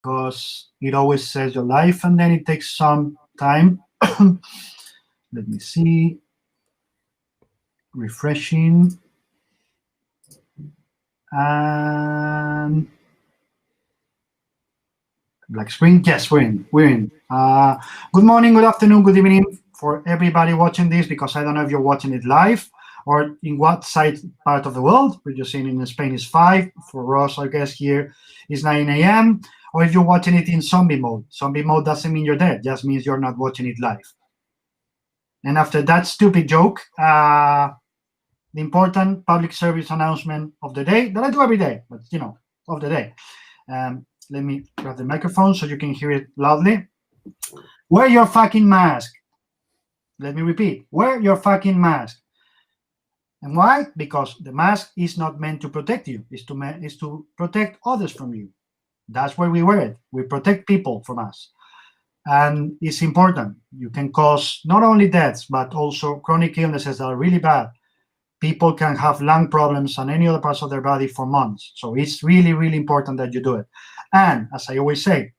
because it always says your life and then it takes some time. Let me see. Refreshing. And black screen. Yes, we're in. We're in. Good morning, good afternoon, good evening for everybody watching this, because I don't know if you're watching it live or in what side part of the world. We're just seeing in Spain is 5. For Ross, I guess here is 9 a.m. Or if you're watching it in zombie mode. Zombie mode doesn't mean you're dead, just means you're not watching it live. And after that stupid joke, the important public service announcement of the day, that I do every day, but of the day. Let me grab the microphone so you can hear it loudly. Wear your fucking mask. Let me repeat, wear your fucking mask. And why? Because the mask is not meant to protect you. It's to protect others from you. That's why we wear it. We protect people from us. And it's important. You can cause not only deaths, but also chronic illnesses that are really bad. People can have lung problems and any other parts of their body for months. So it's really, really important that you do it. And as I always say,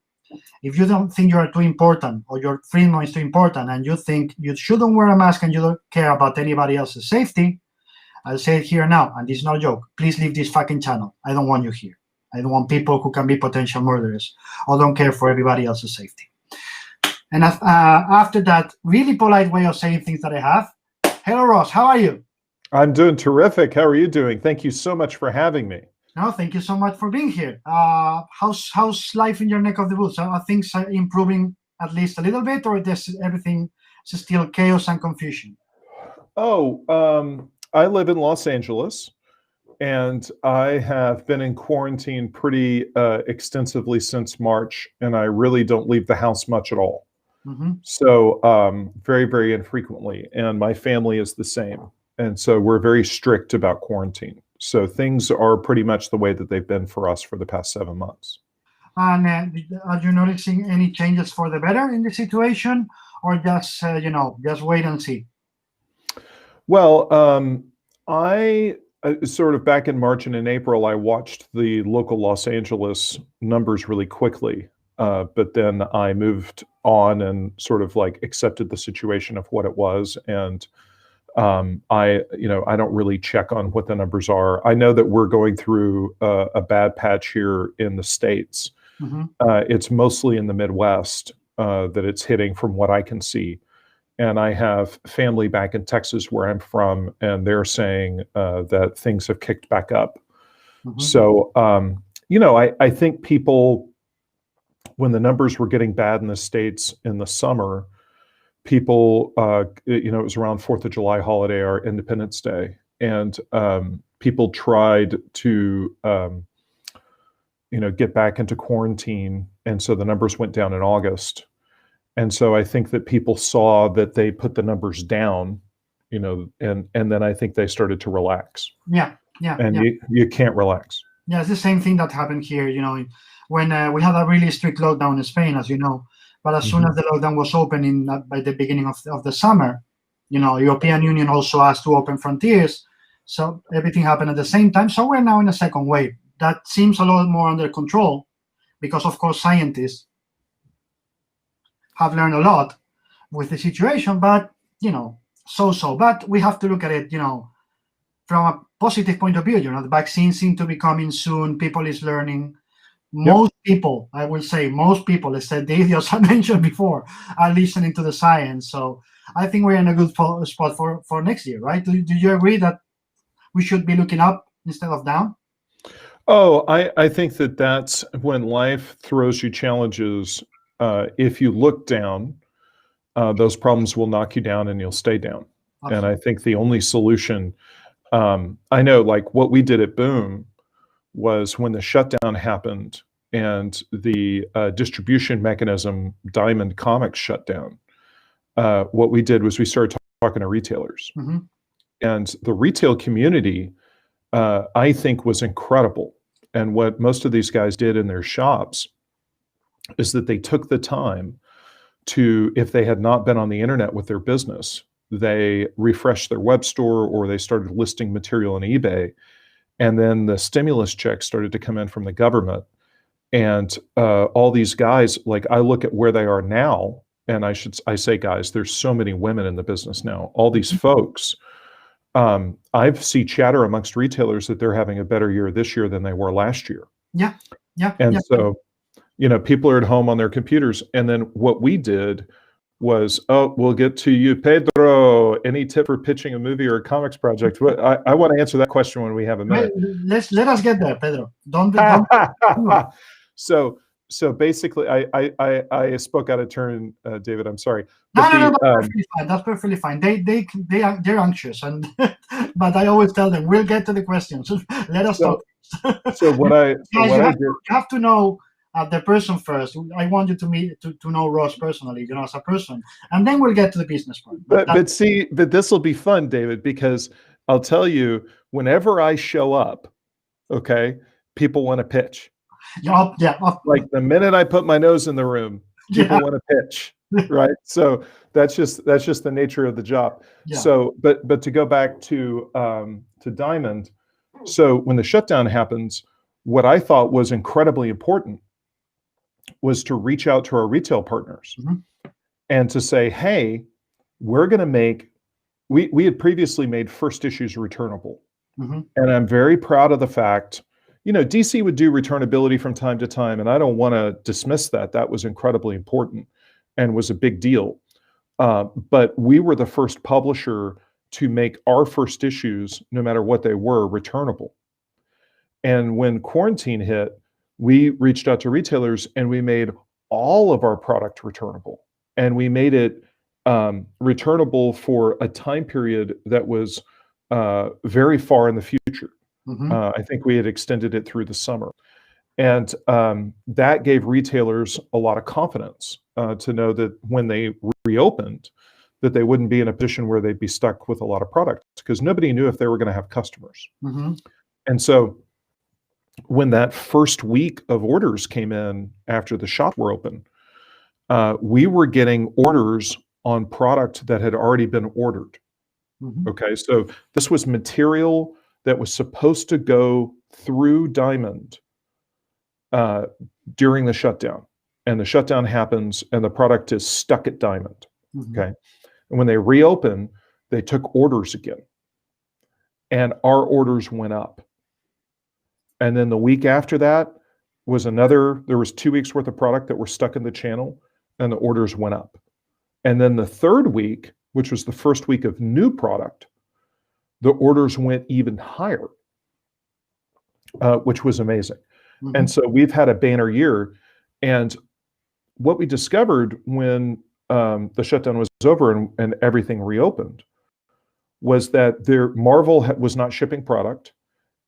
if you don't think you are too important or your freedom is too important and you think you shouldn't wear a mask and you don't care about anybody else's safety, I'll say it here now, and this is no joke, please leave this fucking channel. I don't want you here. I don't want people who can be potential murderers or don't care for everybody else's safety. And after that really polite way of saying things that I have, hello, Ross, how are you? I'm doing terrific. How are you doing? Thank you so much for having me. No, thank you so much for being here. How's life in your neck of the woods? Are things improving at least a little bit, or is everything still chaos and confusion? Oh, I live in Los Angeles, and I have been in quarantine pretty extensively since March, and I really don't leave the house much at all. Mm-hmm. So very, very infrequently, and my family is the same. And so we're very strict about quarantine. So things are pretty much the way that they've been for us for the past 7 months. And are you noticing any changes for the better in the situation, or just just wait and see? Well, I sort of back in March and in April, I watched the local Los Angeles numbers really quickly, but then I moved on and sort of like accepted the situation of what it was. And I don't really check on what the numbers are. I know that we're going through a bad patch here in the States. Mm-hmm. It's mostly in the Midwest that it's hitting from what I can see. And I have family back in Texas where I'm from, and they're saying that things have kicked back up. Mm-hmm. So, I think people, when the numbers were getting bad in the States in the summer, people, it was around 4th of July holiday or Independence Day, and people tried to, get back into quarantine, and so the numbers went down in August. And so I think that people saw that they put the numbers down, and then I think they started to relax. Yeah. And you can't relax. Yeah, it's the same thing that happened here, when we had a really strict lockdown in Spain, as you know. But as soon as the lockdown was opening by the beginning of the summer, European Union also asked to open frontiers. So everything happened at the same time. So we're now in a second wave. That seems a lot more under control because, of course, scientists have learned a lot with the situation, but, so. But we have to look at it, from a positive point of view. The vaccines seem to be coming soon. People is learning. Most people, I will say, except the idiots I mentioned before, are listening to the science. So I think we're in a good spot for next year, right? Do you agree that we should be looking up instead of down? Oh, I think that that's when life throws you challenges. If you look down, those problems will knock you down and you'll stay down. Absolutely. And I think the only solution, I know, like what we did at Boom was when the shutdown happened and the distribution mechanism, Diamond Comics, shut down. What we did was we started talking to retailers. Mm-hmm. And the retail community, I think, was incredible. And what most of these guys did in their shops is that they took the time to, if they had not been on the internet with their business, they refreshed their web store or they started listing material on eBay. And then the stimulus checks started to come in from the government. And all these guys, like I look at where they are now, and I say guys, there's so many women in the business now. All these folks, I see chatter amongst retailers that they're having a better year this year than they were last year. Yeah, yeah, And yeah. so, you know, people are at home on their computers. And then what we did was, oh, we'll get to you, Pedro. Any tip for pitching a movie or a comics project? I want to answer that question when we have a minute. Let us get there, Pedro. Don't. So basically, I spoke out of turn, David. I'm sorry. No, that's perfectly fine. That's perfectly fine. They're anxious, and but I always tell them we'll get to the questions. Let us talk. So what I Guys, you have to know the person first. I want you to know Ross personally, you know, as a person, and then we'll get to the business part. But this will be fun, David, because I'll tell you, whenever I show up, okay, people want to pitch. Yeah. Like the minute I put my nose in the room, people want to pitch, right? So that's just the nature of the job. Yeah. So, but to go back to Diamond, so when the shutdown happens, what I thought was incredibly important was to reach out to our retail partners and to say, hey, we're going to make. We had previously made first issues returnable, and I'm very proud of the fact. You know, DC would do returnability from time to time, and I don't want to dismiss that. That was incredibly important and was a big deal. But we were the first publisher to make our first issues, no matter what they were, returnable. And when quarantine hit, we reached out to retailers and we made all of our product returnable. And we made it returnable for a time period that was very far in the future. I think we had extended it through the summer. And that gave retailers a lot of confidence to know that when they reopened, that they wouldn't be in a position where they'd be stuck with a lot of products, because nobody knew if they were going to have customers. And so when that first week of orders came in after the shops were open, we were getting orders on product that had already been ordered. Okay, so this was material that was supposed to go through Diamond during the shutdown. And the shutdown happens and the product is stuck at Diamond. Okay. And when they reopen, they took orders again. And our orders went up. And then the week after that was there was 2 weeks worth of product that were stuck in the channel, and the orders went up. And then the third week, which was the first week of new product, the orders went even higher, which was amazing. And so we've had a banner year. And what we discovered when the shutdown was over and everything reopened was that Marvel was not shipping product,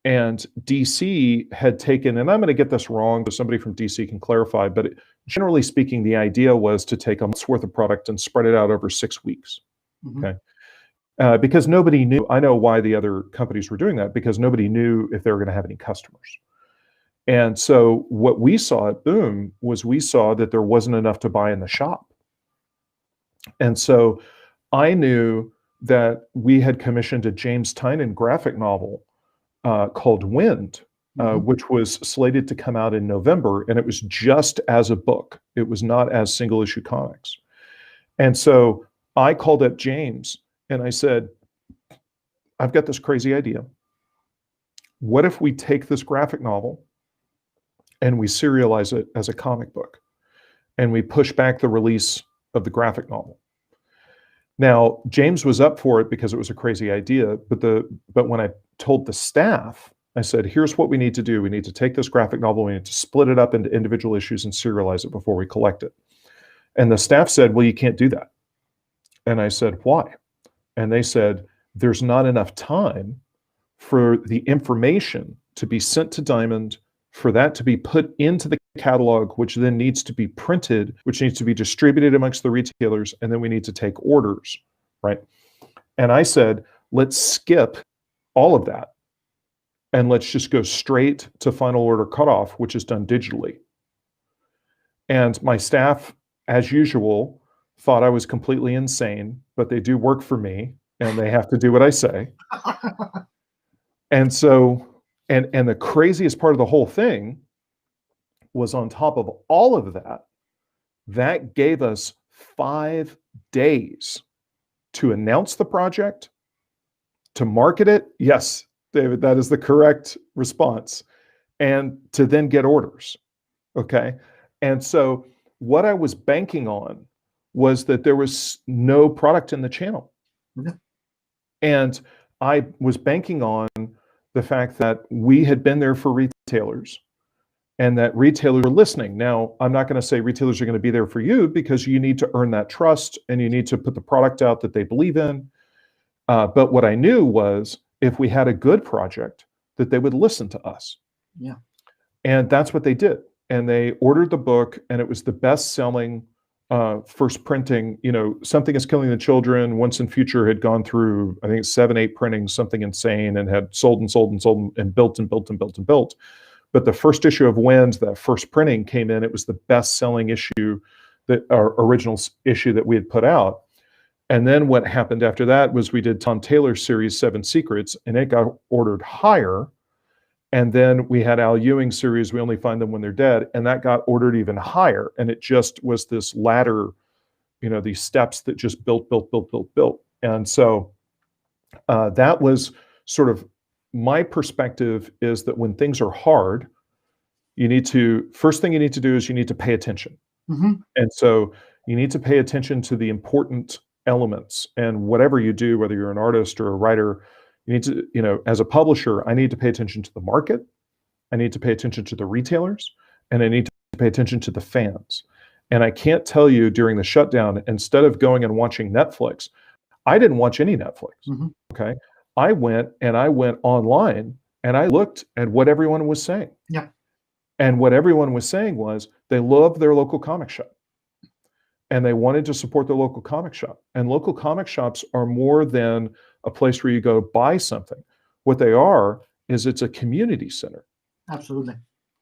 and DC had taken, and I'm going to get this wrong, so somebody from DC can clarify, but generally speaking, the idea was to take a month's worth of product and spread it out over 6 weeks. Okay. Because nobody knew. I know why the other companies were doing that, because nobody knew if they were going to have any customers. And so what we saw at Boom was we saw that there wasn't enough to buy in the shop. And so I knew that we had commissioned a James Tynion graphic novel called Wind, which was slated to come out in November, and it was just as a book. It was not as single issue comics. And so I called up James and I said, I've got this crazy idea. What if we take this graphic novel and we serialize it as a comic book, and we push back the release of the graphic novel? Now, James was up for it because it was a crazy idea, but when I told the staff, I said, here's what we need to do. We need to take this graphic novel, we need to split it up into individual issues and serialize it before we collect it. And the staff said, well, you can't do that. And I said, why? And they said, there's not enough time for the information to be sent to Diamond, for that to be put into the catalog, which then needs to be printed, which needs to be distributed amongst the retailers, and then we need to take orders, right? And I said, let's skip all of that, and let's just go straight to final order cutoff, which is done digitally. And my staff, as usual, thought I was completely insane, but they do work for me, and they have to do what I say. And so, and the craziest part of the whole thing was on top of all of that, that gave us 5 days to announce the project, to market it. Yes, David, that is the correct response. And to then get orders. Okay. And so what I was banking on was that there was no product in the channel. Yeah. And I was banking on the fact that we had been there for retailers and that retailers were listening. Now, I'm not going to say retailers are going to be there for you, because you need to earn that trust and you need to put the product out that they believe in. But what I knew was, if we had a good project, that they would listen to us. Yeah. And that's what they did. And they ordered the book, and it was the best-selling first printing. Something is Killing the Children, Once and Future had gone through, I think, 7, 8 printings, something insane, and had sold and sold and sold and built and built and built and built. But the first issue of Wind, that first printing came in, it was the best-selling issue, our original issue that we had put out. And then what happened after that was we did Tom Taylor's series, 7 Secrets, and it got ordered higher. And then we had Al Ewing's series, We Only Find Them When They're Dead, and that got ordered even higher. And it just was this ladder, these steps that just built. And so that was sort of my perspective, is that when things are hard, first thing you need to do is you need to pay attention. Mm-hmm. And so you need to pay attention to the important elements. And whatever you do, whether you're an artist or a writer, you need to, as a publisher, I need to pay attention to the market. I need to pay attention to the retailers, and I need to pay attention to the fans. And I can't tell you, during the shutdown, instead of going and watching Netflix, I didn't watch any Netflix. Mm-hmm. Okay. I went online and I looked at what everyone was saying. Yeah. And what everyone was saying was they love their local comic shop. And they wanted to support their local comic shop. And local comic shops are more than a place where you go buy something. What they are is it's a community center. Absolutely.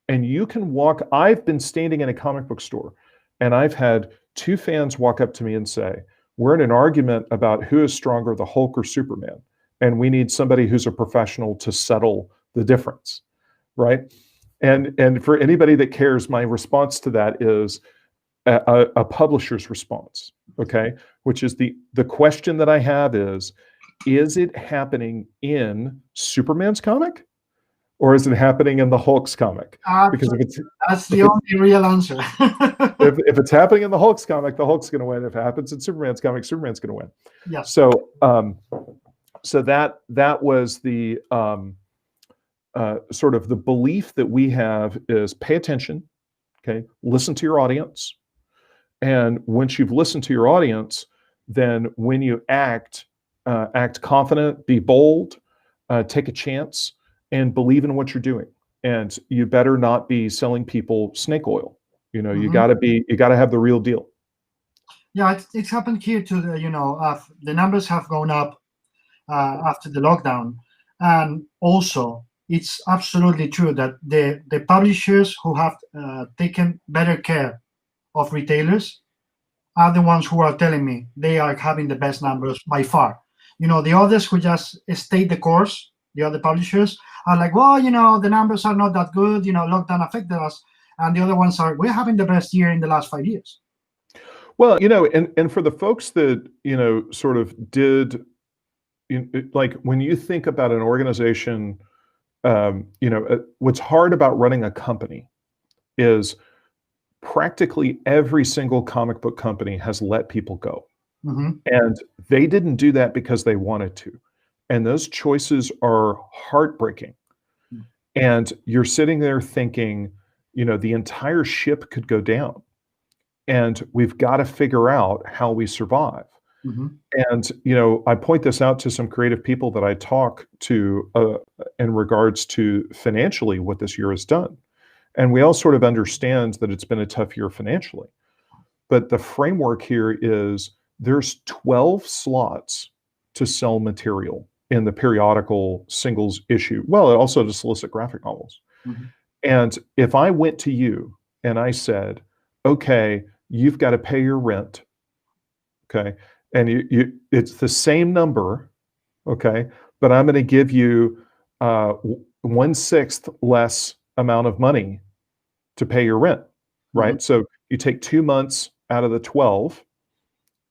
And you can walk. I've been standing in a comic book store, and I've had 2 fans walk up to me and say, we're in an argument about who is stronger, the Hulk or Superman. And we need somebody who's a professional to settle the difference, right? And for anybody that cares, my response to that is a publisher's response, okay? Which is the question that I have is it happening in Superman's comic, or is it happening in the Hulk's comic? Because that's the only real answer. if it's happening in the Hulk's comic, the Hulk's going to win. If it happens in Superman's comic, Superman's going to win. Yeah. So that was the sort of the belief that we have is pay attention, okay? Listen to your audience. And once you've listened to your audience, then when you act confident, be bold, take a chance, and believe in what you're doing. And you better not be selling people snake oil. Mm-hmm. You gotta have the real deal. Yeah, it's happened here too. The numbers have gone up after the lockdown, and also it's absolutely true that the publishers who have taken better care of retailers are the ones who are telling me they are having the best numbers by far. The others who just stay the course, the other publishers, are like, well, the numbers are not that good, lockdown affected us. And the other ones are, we're having the best year in the last 5 years. Well, and for the folks that, sort of did, like when you think about an organization, what's hard about running a company is practically every single comic book company has let people go. Mm-hmm. And they didn't do that because they wanted to. And those choices are heartbreaking. Mm-hmm. And you're sitting there thinking, the entire ship could go down. And we've got to figure out how we survive. Mm-hmm. And, I point this out to some creative people that I talk to in regards to financially what this year has done. And we all sort of understand that it's been a tough year financially. But the framework here is there's 12 slots to sell material in the periodical singles issue. Well, also to solicit graphic novels. Mm-hmm. And if I went to you and I said, okay, you've got to pay your rent, okay, and it's the same number, okay, but I'm going to give you 1/6 less amount of money to pay your rent, right? So you take 2 months out of the 12,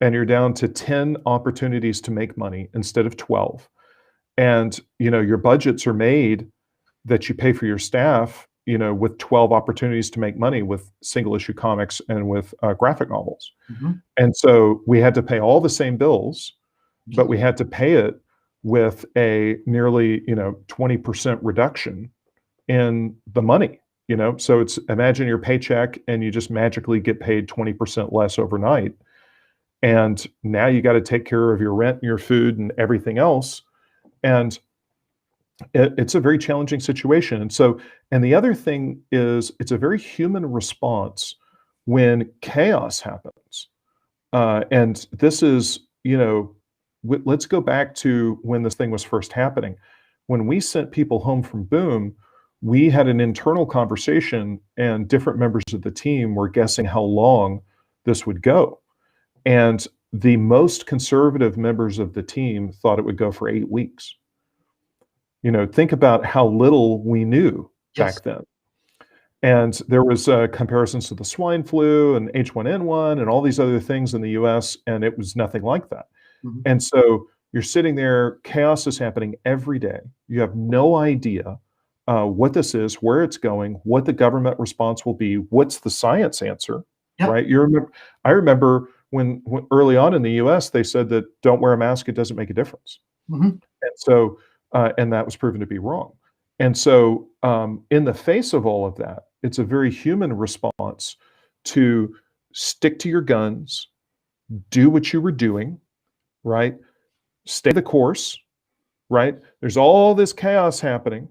and you're down to 10 opportunities to make money instead of 12. And, your budgets are made that you pay for your staff, with 12 opportunities to make money with single issue comics and with graphic novels. And so we had to pay all the same bills, but we had to pay it with a nearly, 20% reduction in the money, So imagine your paycheck and you just magically get paid 20% less overnight. And now you got to take care of your rent, your food, and everything else. And it's a very challenging situation. And the other thing is, it's a very human response when chaos happens. And this is, let's go back to when this thing was first happening. When we sent people home from Boom, we had an internal conversation, and different members of the team were guessing how long this would go. And the most conservative members of the team thought it would go for 8 weeks. Think about how little we knew back then. And there was comparisons to the swine flu and H1N1 and all these other things in the US, and it was nothing like that. And so you're sitting there, chaos is happening every day. You have no idea what this is, where it's going, what the government response will be, what's the science answer, right? I remember when early on in the US, they said that don't wear a mask, it doesn't make a difference. And so, and that was proven to be wrong. And so in the face of all of that, it's a very human response to stick to your guns, do what you were doing, right? Stay the course, right? There's all this chaos happening.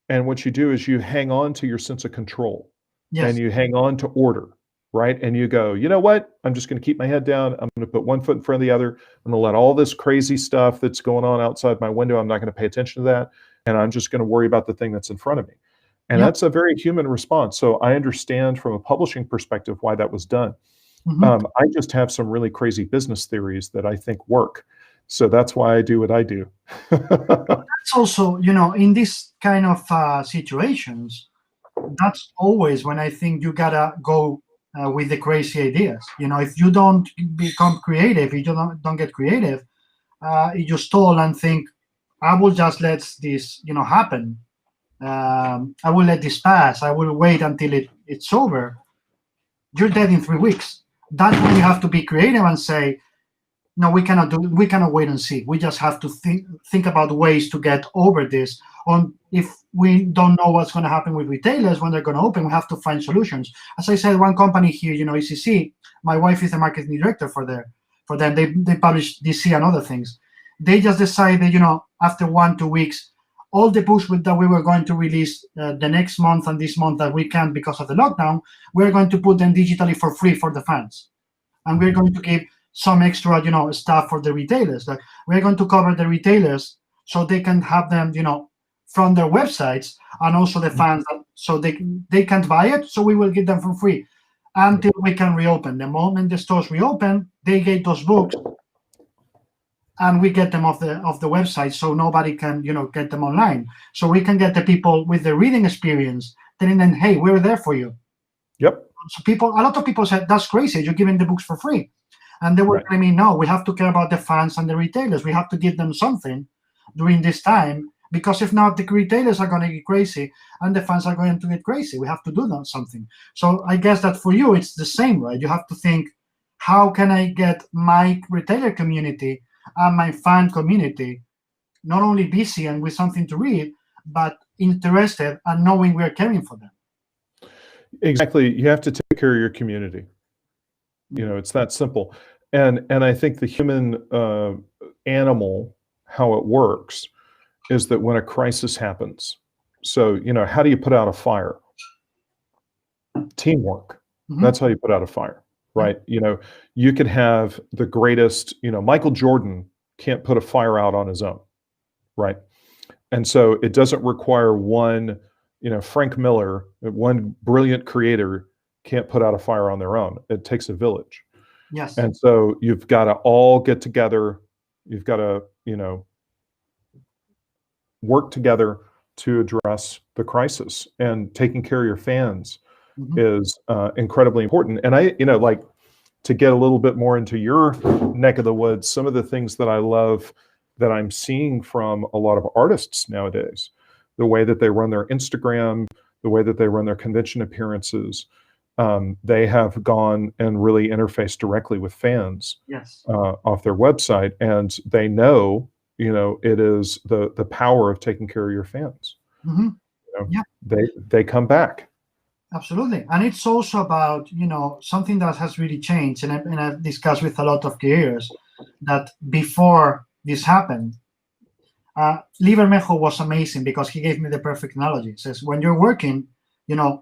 And what you do is you hang on to your sense of control and you hang on to order, right? And you go, you know what? I'm just going to keep my head down. I'm going to put one foot in front of the other. I'm going to let all this crazy stuff that's going on outside my window, I'm not going to pay attention to that. And I'm just going to worry about the thing that's in front of me. And that's a very human response. So I understand from a publishing perspective why that was done. I just have some really crazy business theories that I think work. So that's why I do what I do. That's also, in this kind of situations, that's always when I think you gotta go with the crazy ideas. If you don't become creative, if you don't get creative, you stall and think, I will just let this, happen. I will let this pass. I will wait until it's over. You're dead in 3 weeks. That's when you have to be creative and say, no, we cannot wait and see. We just have to think about ways to get over this. If we don't know what's going to happen with retailers when they're going to open, we have to find solutions. As I said, one company here, ECC, my wife is the marketing director for them. They publish DC and other things. They just decided, after 1-2 weeks, all the books that we were going to release the next month and this month that we can't because of the lockdown, we're going to put them digitally for free for the fans. And we're going to give some extra, stuff for the retailers. Like, we're going to cover the retailers so they can have them, from their websites, and also the fans, so they can't buy it. So we will give them for free until we can reopen. The moment the stores reopen, they get those books, and we get them off the website, so nobody can, get them online. So we can get the people with the reading experience telling them, hey, we're there for you. Yep. So a lot of people said, that's crazy, you're giving the books for free. And they were telling me, no, we have to care about the fans and the retailers. We have to give them something during this time, because if not, the retailers are going to get crazy and the fans are going to get crazy. We have to do something. So I guess that for you, it's the same, right? You have to think, how can I get my retailer community and my fan community not only busy and with something to read, but interested and knowing we're caring for them? Exactly. You have to take care of your community. It's that simple. And I think the human animal, how it works, is that when a crisis happens, so, how do you put out a fire? Teamwork. That's how you put out a fire, right? You could have the greatest, Michael Jordan can't put a fire out on his own, right? And so it doesn't require one, Frank Miller, one brilliant creator can't put out a fire on their own. It takes a village. Yes. And so you've got to all get together. You've got to, work together to address the crisis, and taking care of your fans is incredibly important. And I, like, to get a little bit more into your neck of the woods, some of the things that I love that I'm seeing from a lot of artists nowadays, the way that they run their Instagram, the way that they run their convention appearances, they have gone and really interfaced directly with fans off their website, and they know, it is the power of taking care of your fans. They come back. Absolutely. And it's also about, something that has really changed. And I've discussed with a lot of creators that before this happened, Lee Bermejo was amazing because he gave me the perfect analogy. He says, when you're working,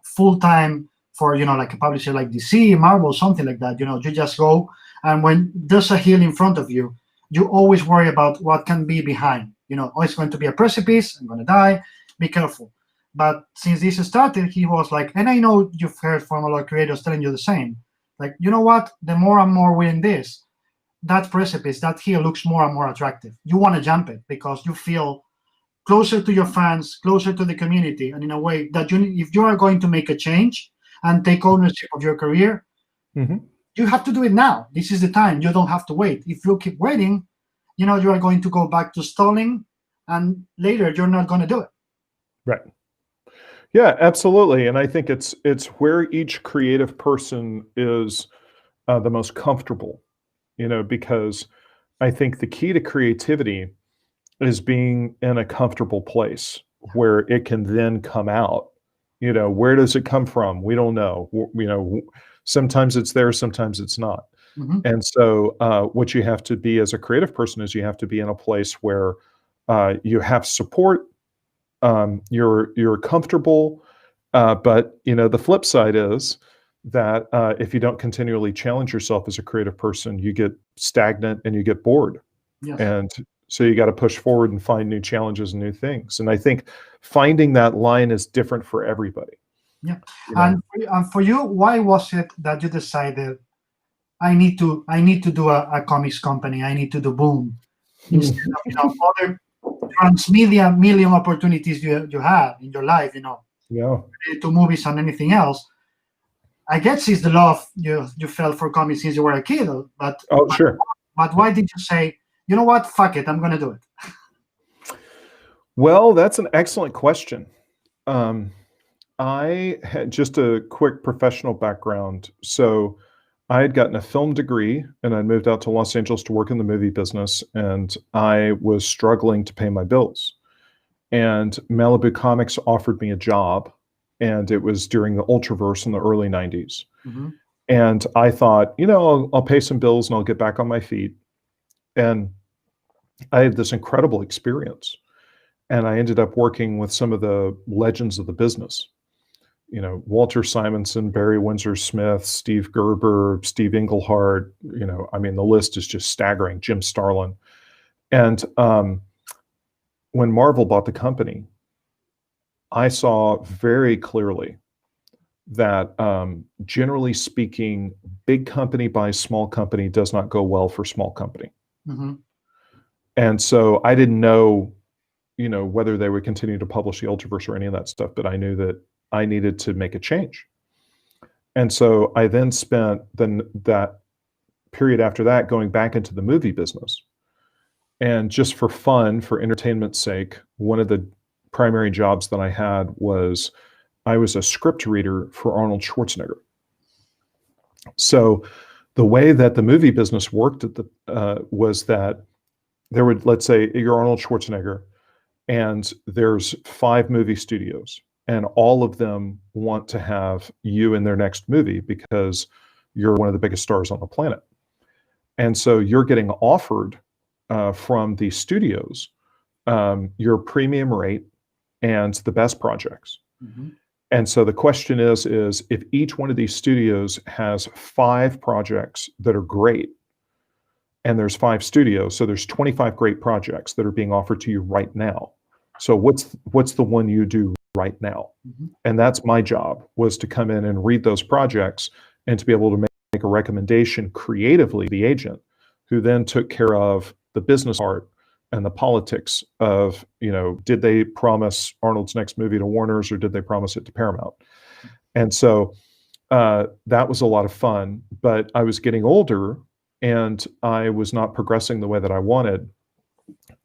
full-time for, like a publisher like DC, Marvel, something like that, you just go, and when there's a hill in front of you, you always worry about what can be behind. Oh, it's going to be a precipice, I'm going to die, be careful. But since this started, he was like, and I know you've heard from a lot of creators telling you the same, like, you know what, the more and more we're in this, that precipice, that hill looks more and more attractive. You want to jump it because you feel closer to your fans, closer to the community, and in a way that if you are going to make a change and take ownership of your career, you have to do it now. This is the time. You don't have to wait. If you keep waiting, you are going to go back to stalling, and later you're not going to do it. Right. Yeah, absolutely. And I think it's where each creative person is the most comfortable, because I think the key to creativity is being in a comfortable place where it can then come out. Where does it come from? We don't know. Sometimes it's there, sometimes it's not. And so what you have to be as a creative person is you have to be in a place where you have support, you're comfortable, but the flip side is that if you don't continually challenge yourself as a creative person, you get stagnant and you get bored. And so you got to push forward and find new challenges and new things. And I think finding that line is different for everybody. And for you, why was it that you decided I need to do a comics company, I need to do Boom, instead of other transmedia million opportunities you have in your life, to movies and anything else? I guess it's the love you felt for comics since you were a kid, but sure. But why did you say, you know what, fuck it, I'm going to do it? Well, that's an excellent question. I had just a quick professional background. So I had gotten a film degree and I moved out to Los Angeles to work in the movie business, and I was struggling to pay my bills. And Malibu Comics offered me a job, and it was during the Ultraverse in the early 90s. And I thought, I'll pay some bills and I'll get back on my feet. And I had this incredible experience. And I ended up working with some of the legends of the business. Walter Simonson, Barry Windsor Smith, Steve Gerber, Steve Englehart, the list is just staggering, Jim Starlin. And when Marvel bought the company, I saw very clearly that generally speaking, big company buys small company does not go well for small company. And so I didn't know, whether they would continue to publish the Ultraverse or any of that stuff, but I knew that I needed to make a change. And so I then spent that period after that going back into the movie business. And just for fun, for entertainment's sake, one of the primary jobs that I had was I was a script reader for Arnold Schwarzenegger. So the way that the movie business worked was that there would, let's say you're Arnold Schwarzenegger, and there's 5 movie studios, and all of them want to have you in their next movie because you're one of the biggest stars on the planet. And so you're getting offered from the studios your premium rate and the best projects. And so the question is if each one of these studios has 5 projects that are great, and there's 5 studios, so there's 25 great projects that are being offered to you right now. So what's the one you do right now? And that's my job, was to come in and read those projects and to be able to make a recommendation creatively to the agent, who then took care of the business part and the politics of, did they promise Arnold's next movie to Warner's or did they promise it to Paramount? And so that was a lot of fun, but I was getting older and I was not progressing the way that I wanted.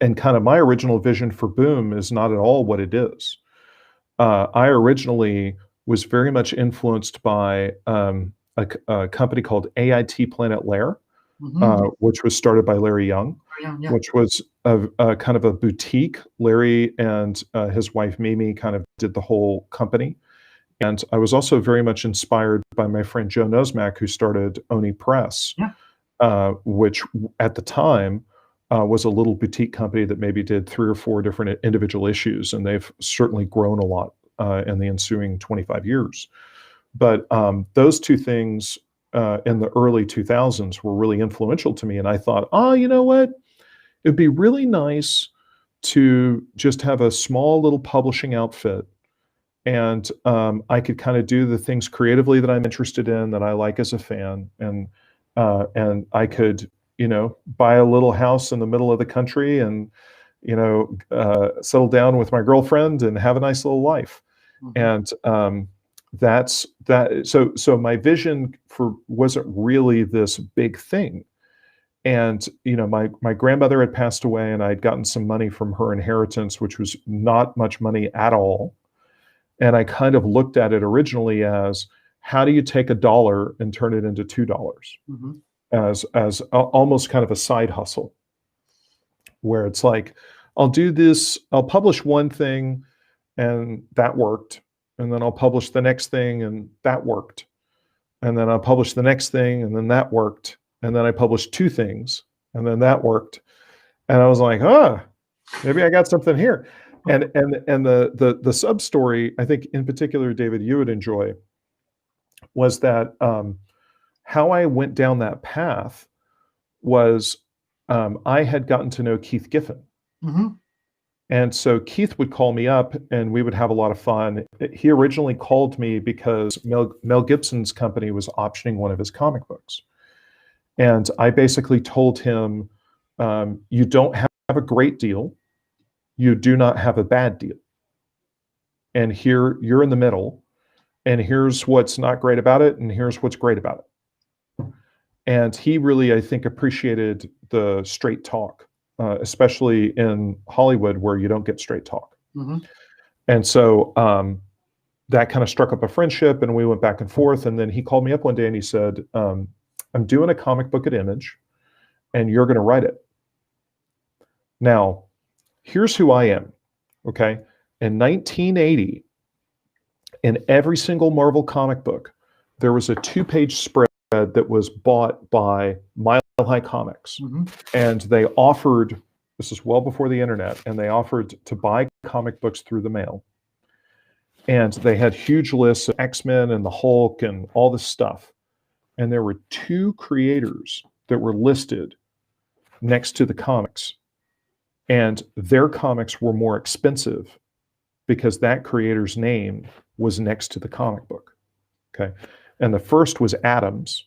And kind of my original vision for Boom is not at all what it is. I originally was very much influenced by a company called AIT Planet Lair, which was started by Larry Young, which was a kind of a boutique. Larry and his wife Mimi kind of did the whole company. And I was also very much inspired by my friend Joe Nosmak, who started Oni Press, which at the time was a little boutique company that maybe did 3 or 4 different individual issues. And they've certainly grown a lot in the ensuing 25 years. But those two things in the early 2000s were really influential to me. And I thought, oh, you know what? It'd be really nice to just have a small little publishing outfit. And I could kind of do the things creatively that I'm interested in, that I like as a fan. And I could, buy a little house in the middle of the country and, settle down with my girlfriend and have a nice little life. And that's that. So my vision wasn't really this big thing. And, my grandmother had passed away and I'd gotten some money from her inheritance, which was not much money at all. And I kind of looked at it originally as, how do you take $1 and turn it into $2? As almost kind of a side hustle, where it's like, I'll do this, I'll publish one thing and that worked. And then I'll publish the next thing and that worked. And then I'll publish the next thing and then that worked. And then I published 2 things and then that worked. And I was like, maybe I got something here. And the sub story, I think in particular, David, you would enjoy, was that how I went down that path was I had gotten to know Keith Giffen. And so Keith would call me up and we would have a lot of fun. He originally called me because Mel Gibson's company was optioning one of his comic books. And I basically told him, you don't have a great deal. You do not have a bad deal. And here you're in the middle, and here's what's not great about it, and here's what's great about it. And he really, I think, appreciated the straight talk, especially in Hollywood where you don't get straight talk. And so that kind of struck up a friendship and we went back and forth. And then he called me up one day and he said, I'm doing a comic book at Image and you're going to write it. Now, here's who I am, okay? In 1980, in every single Marvel comic book, there was a 2-page spread that was bought by Mile High Comics. And they offered, this is well before the internet, and they offered to buy comic books through the mail. And they had huge lists of X-Men and the Hulk and all this stuff. And there were 2 creators that were listed next to the comics. And their comics were more expensive because that creator's name was next to the comic book. Okay. And the first was Adams.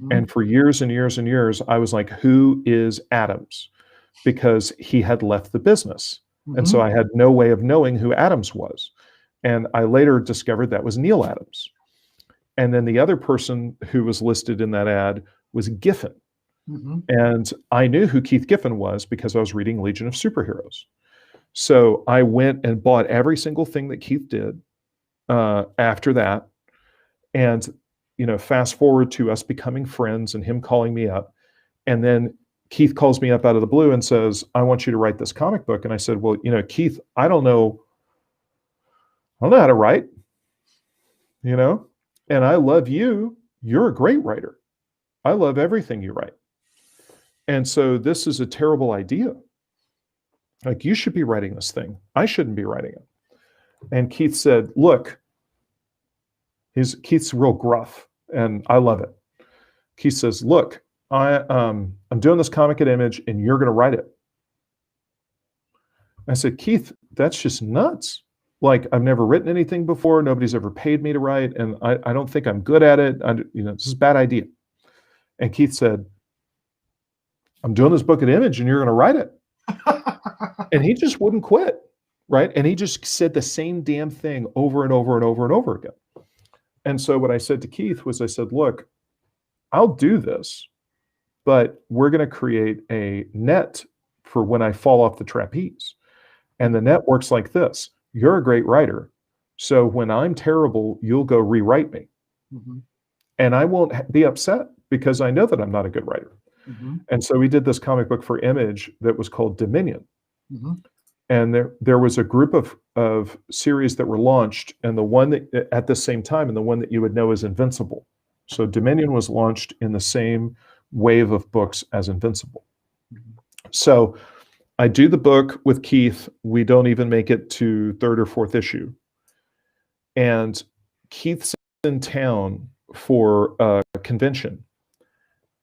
And for years and years and years, I was like, who is Adams? Because he had left the business. And so I had no way of knowing who Adams was. And I later discovered that was Neil Adams. And then the other person who was listed in that ad was Giffen. And I knew who Keith Giffen was because I was reading Legion of Superheroes. So I went and bought every single thing that Keith did after that. And, fast forward to us becoming friends and him calling me up. And then Keith calls me up out of the blue and says, I want you to write this comic book. And I said, well, Keith, I don't know how to write, and I love you. You're a great writer. I love everything you write. And so this is a terrible idea. Like, you should be writing this thing. I shouldn't be writing it. And Keith said, look, Keith's real gruff and I love it. Keith says, look, I'm doing this comic at Image and you're going to write it. I said, Keith, that's just nuts. Like, I've never written anything before. Nobody's ever paid me to write. And I don't think I'm good at it. This is a bad idea. And Keith said, I'm doing this book at Image and you're going to write it. And he just wouldn't quit, right? And he just said the same damn thing over and over and over and over again. And so what I said to Keith was, I said, look, I'll do this, but we're going to create a net for when I fall off the trapeze. And the net works like this. You're a great writer. So when I'm terrible, you'll go rewrite me. Mm-hmm. And I won't be upset because I know that I'm not a good writer. Mm-hmm. And so we did this comic book for Image that was called Dominion. Mm-hmm. And there was a group of series that were launched, and the one that at the same time, and the one that you would know is Invincible. So Dominion was launched in the same wave of books as Invincible. Mm-hmm. So I do the book with Keith. We don't even make it to third or fourth issue. And Keith's in town for a convention.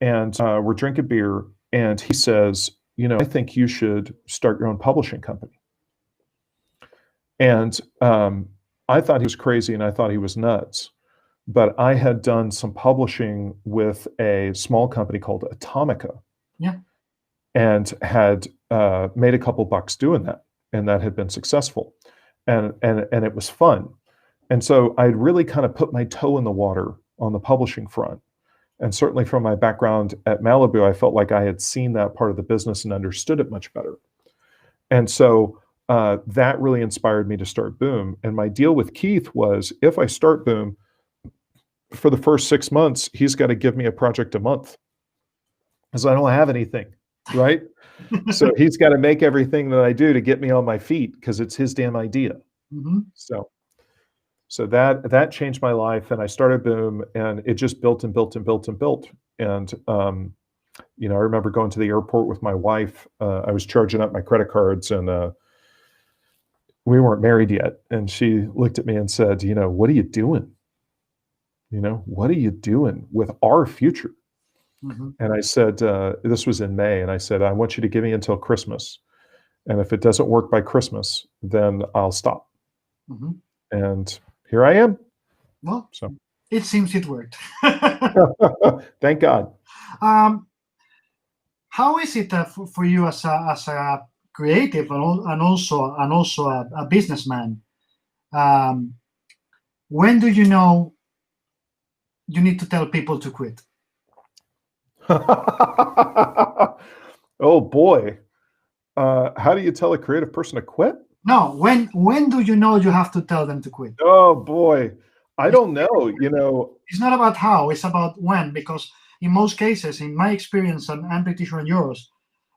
And we're drinking beer. And he says, you know, I think you should start your own publishing company. And I thought he was crazy and I thought he was nuts. But I had done some publishing with a small company called Atomica. Yeah. And had made a couple bucks doing that. And that had been successful. And it was fun. And so I'd really kind of put my toe in the water on the publishing front. And certainly from my background at Malibu, I felt like I had seen that part of the business and understood it much better. And so that really inspired me to start Boom. And my deal with Keith was, if I start Boom, for the first 6 months, he's got to give me a project a month because I don't have anything, right? So he's got to make everything that I do to get me on my feet because it's his damn idea. Mm-hmm. So that changed my life, and I started Boom, and it just built and built and built and built. And you know, I remember going to the airport with my wife. I was charging up my credit cards, and we weren't married yet. And she looked at me and said, "You know, what are you doing? You know, what are you doing with our future?" Mm-hmm. And I said, this was in May, and I said, "I want you to give me until Christmas, and if it doesn't work by Christmas, then I'll stop." Mm-hmm. And here I am. Well, so it seems it worked. Thank God. How is it for you as a creative and also a businessman? When do you know you need to tell people to quit? Oh boy. How do you tell a creative person to quit? No, when do you know you have to tell them to quit? Oh boy. I don't know, you know. It's not about how, it's about when, because in most cases, in my experience, and I'm pretty sure in yours,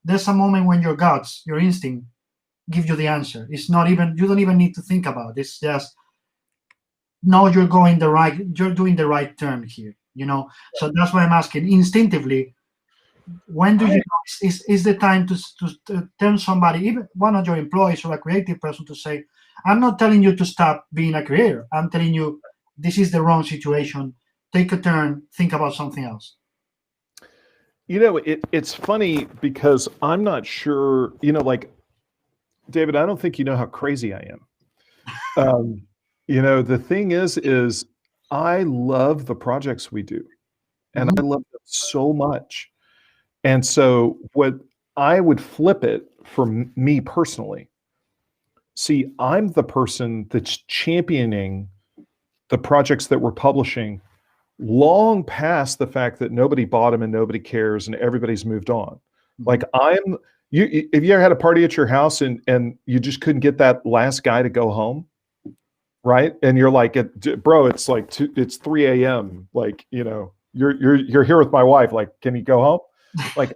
there's a moment when your guts, your instinct, give you the answer. It's not even, you don't even need to think about it. It's just, no, you're doing the right turn here, you know? So that's why I'm asking instinctively, when do you know is the time to tell somebody, even one of your employees or a creative person, to say, I'm not telling you to stop being a creator. I'm telling you this is the wrong situation. Take a turn, think about something else. You know, it's funny because I'm not sure, you know, like, David, I don't think you know how crazy I am. You know, the thing is I love the projects we do, and I love them so much. And so what I would flip it for me personally. See, I'm the person that's championing the projects that we're publishing long past the fact that nobody bought them and nobody cares and everybody's moved on. Like if you ever had a party at your house and you just couldn't get that last guy to go home, right? And you're like, bro, it's like it's 3 a.m. Like, you know, you're here with my wife. Like, can you go home? Like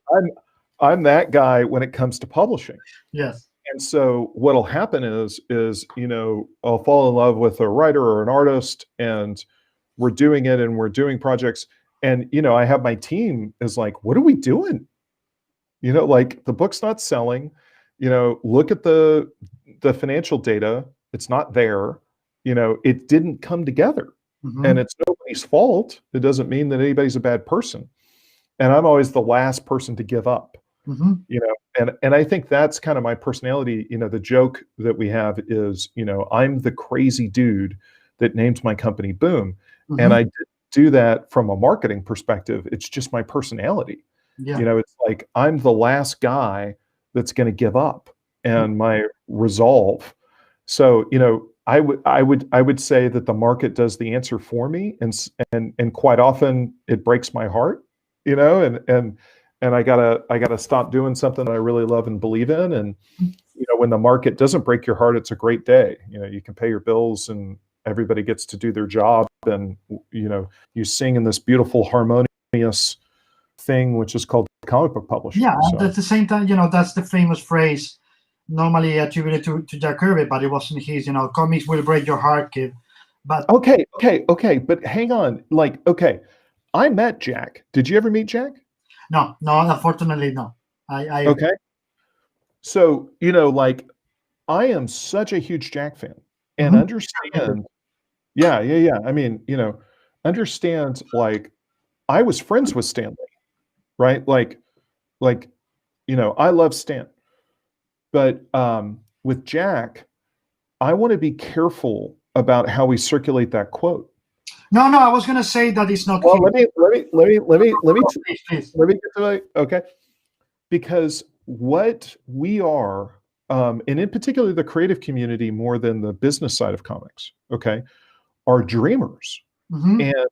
I'm that guy when it comes to publishing. Yes. And so what'll happen is, you know, I'll fall in love with a writer or an artist, and we're doing it and we're doing projects. And, you know, I have my team is like, what are we doing? You know, like, the book's not selling, you know, look at the financial data. It's not there. You know, it didn't come together. And it's nobody's fault. It doesn't mean that anybody's a bad person. And I'm always the last person to give up, you know, and I think that's kind of my personality. You know, the joke that we have is, you know, I'm the crazy dude that named my company Boom. And I didn't do that from a marketing perspective. It's just my personality. You know, it's like, I'm the last guy that's going to give up, and my resolve. So, you know, I would say that the market does the answer for me, and quite often it breaks my heart, and I gotta stop doing something that I really love and believe in. And when the market doesn't break your heart, it's a great day. You can pay your bills and everybody gets to do their job, and you sing in this beautiful harmonious thing, which is called comic book publishing. Yeah, and at the same time, that's the famous phrase normally attributed to Jack Kirby, but it wasn't his. Comics will break your heart, kid. But okay, but hang on. I met Jack. Did you ever meet Jack? No, unfortunately, no. Okay. So, I am such a huge Jack fan, and understand. Yeah. I mean, understand, I was friends with Stanley, right? I love Stan. But with Jack, I want to be careful about how we circulate that quote. No, I was going to say that it's not. Well, let me please. Let me get to it. Okay, because what we are, and in particular the creative community more than the business side of comics, okay, are dreamers. And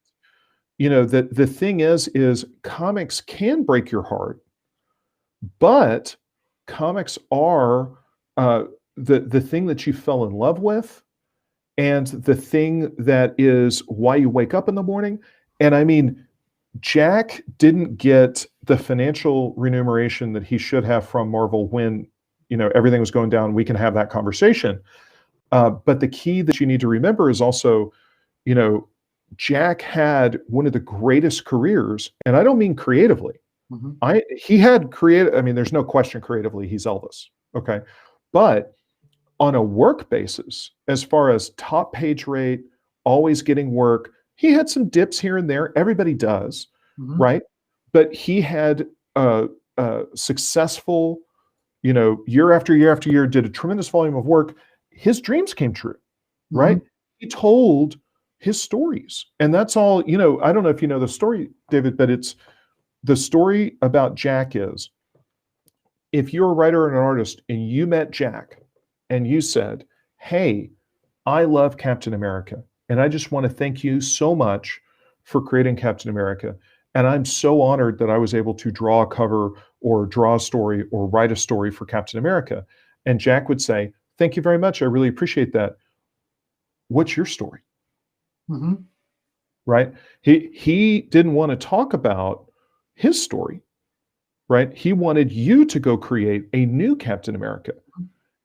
the thing is comics can break your heart, but comics are the thing that you fell in love with, and the thing that is why you wake up in the morning. And I mean, Jack didn't get the financial remuneration that he should have from Marvel when everything was going down. We can have that conversation, but the key that you need to remember is also, Jack had one of the greatest careers, and I don't mean creatively. He had creative. I mean, there's no question creatively he's Elvis. Okay, but on a work basis, as far as top page rate, always getting work, he had some dips here and there. Everybody does, right? But he had successful, year after year after year, did a tremendous volume of work. His dreams came true, right? He told his stories, and that's all. I don't know if you know the story, David, but it's the story about Jack is, if you're a writer and an artist and you met Jack and you said, hey, I love Captain America, and I just want to thank you so much for creating Captain America. And I'm so honored that I was able to draw a cover or draw a story or write a story for Captain America. And Jack would say, thank you very much. I really appreciate that. What's your story? Right? He didn't want to talk about his story, right? He wanted you to go create a new Captain America.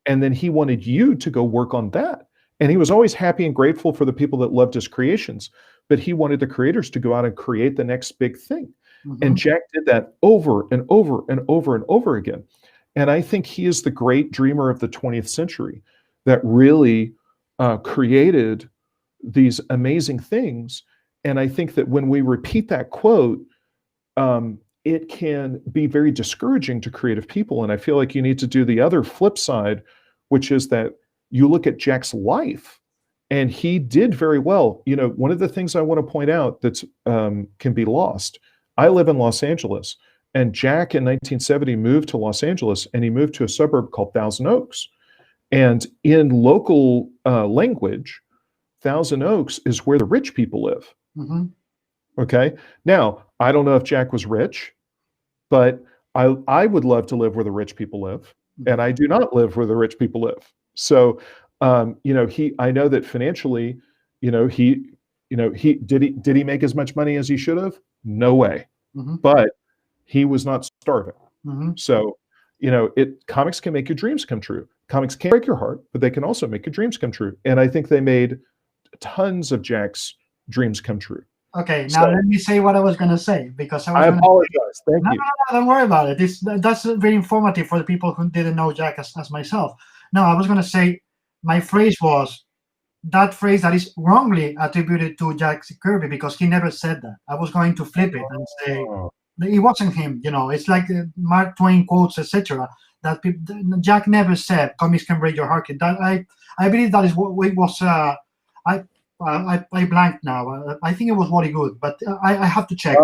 And then he wanted you to go work on that. And he was always happy and grateful for the people that loved his creations, but he wanted the creators to go out and create the next big thing. And Jack did that over and over and over and over again. And I think he is the great dreamer of the 20th century that really created these amazing things. And I think that when we repeat that quote, it can be very discouraging to creative people. And I feel like you need to do the other flip side, which is that you look at Jack's life, and he did very well. One of the things I want to point out that's can be lost. I live in Los Angeles, and Jack in 1970 moved to Los Angeles, and he moved to a suburb called Thousand Oaks. And in local language, Thousand Oaks is where the rich people live. Okay. Now, I don't know if Jack was rich, but I would love to live where the rich people live, and I do not live where the rich people live. So, I know that financially, he did he make as much money as he should have? No way. But he was not starving. So, comics can make your dreams come true. Comics can't break your heart, but they can also make your dreams come true. And I think they made tons of Jack's dreams come true. Okay, now let me say what I was going to say, because I apologize. Thank you. No, don't worry about it. That's very informative for the people who didn't know Jack as myself. No, I was going to say, my phrase was that phrase that is wrongly attributed to Jack Kirby, because he never said that. I was going to flip it and say it wasn't him. It's like Mark Twain quotes, etc. That Jack never said comics can break your heart. That I believe that is what it was. I blanked now. I think it was Wally Good, but I have to check.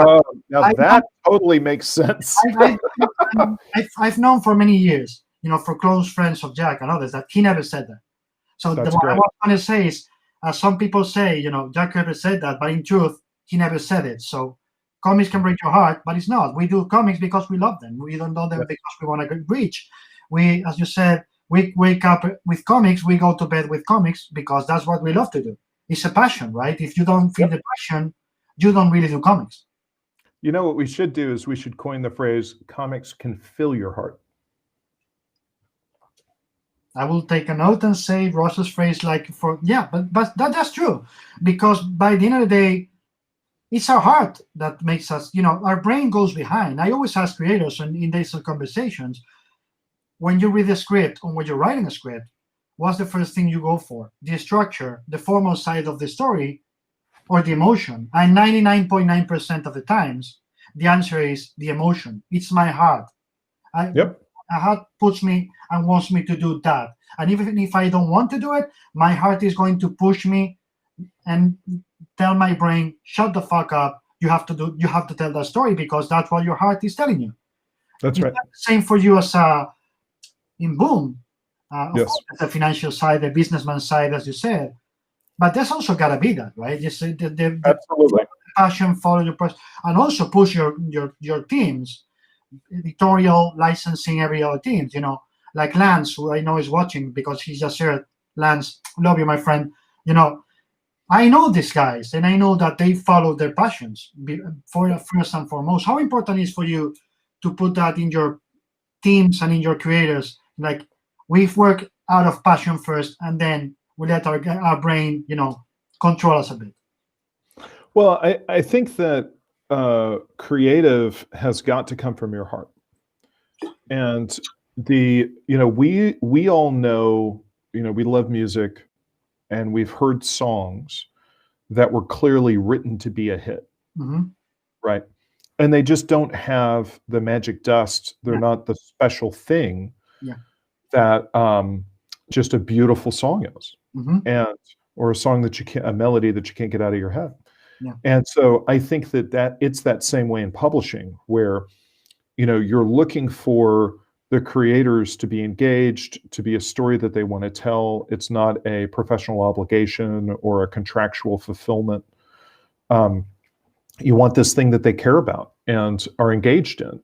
Now that totally makes sense. I've known for many years, for close friends of Jack and others, that he never said that. So That's what I great. was going to say is, some people say, Jack Kirby said that, but in truth, he never said it. So comics can break your heart, but it's not. We do comics because we love them. We don't do them Yeah. because we want to reach. We, as you said, we wake up with comics, we go to bed with comics because that's what we love to do. It's a passion, right? If you don't feel the passion, you don't really do comics. You know what we should do is we should coin the phrase comics can fill your heart. I will take a note and say Ross's phrase but that's true, because by the end of the day, it's our heart that makes us, our brain goes behind. I always ask creators in these conversations, when you read a script or when you're writing a script, what's the first thing you go for? The structure, the formal side of the story, or the emotion? And 99.9% of the times, the answer is the emotion. It's my heart. Yep. My heart puts me and wants me to do that. And even if I don't want to do it, my heart is going to push me and tell my brain, shut the fuck up. You have to tell that story because that's what your heart is telling you. That's It's right. not the same for you as in Boom. Of Yes. course, the financial side, the businessman side, as you said. But there's also got to be that, right? You see, the Absolutely. passion, follow your person, and also push your teams, editorial, licensing, every other teams. Like Lance, who I know is watching because he just shared. Lance, love you, my friend. I know these guys, and I know that they follow their passions for first and foremost. How important is for you to put that in your teams and in your creators? Like, we've worked out of passion first, and then we let our brain, control us a bit. Well, I think that creative has got to come from your heart. And we all know, we love music and we've heard songs that were clearly written to be a hit, right? And they just don't have the magic dust. They're not the special thing that just a beautiful song is, or a song a melody that you can't get out of your head. And so I think that it's that same way in publishing, where you're looking for the creators to be engaged, to be a story that they want to tell. It's not a professional obligation or a contractual fulfillment. You want this thing that they care about and are engaged in.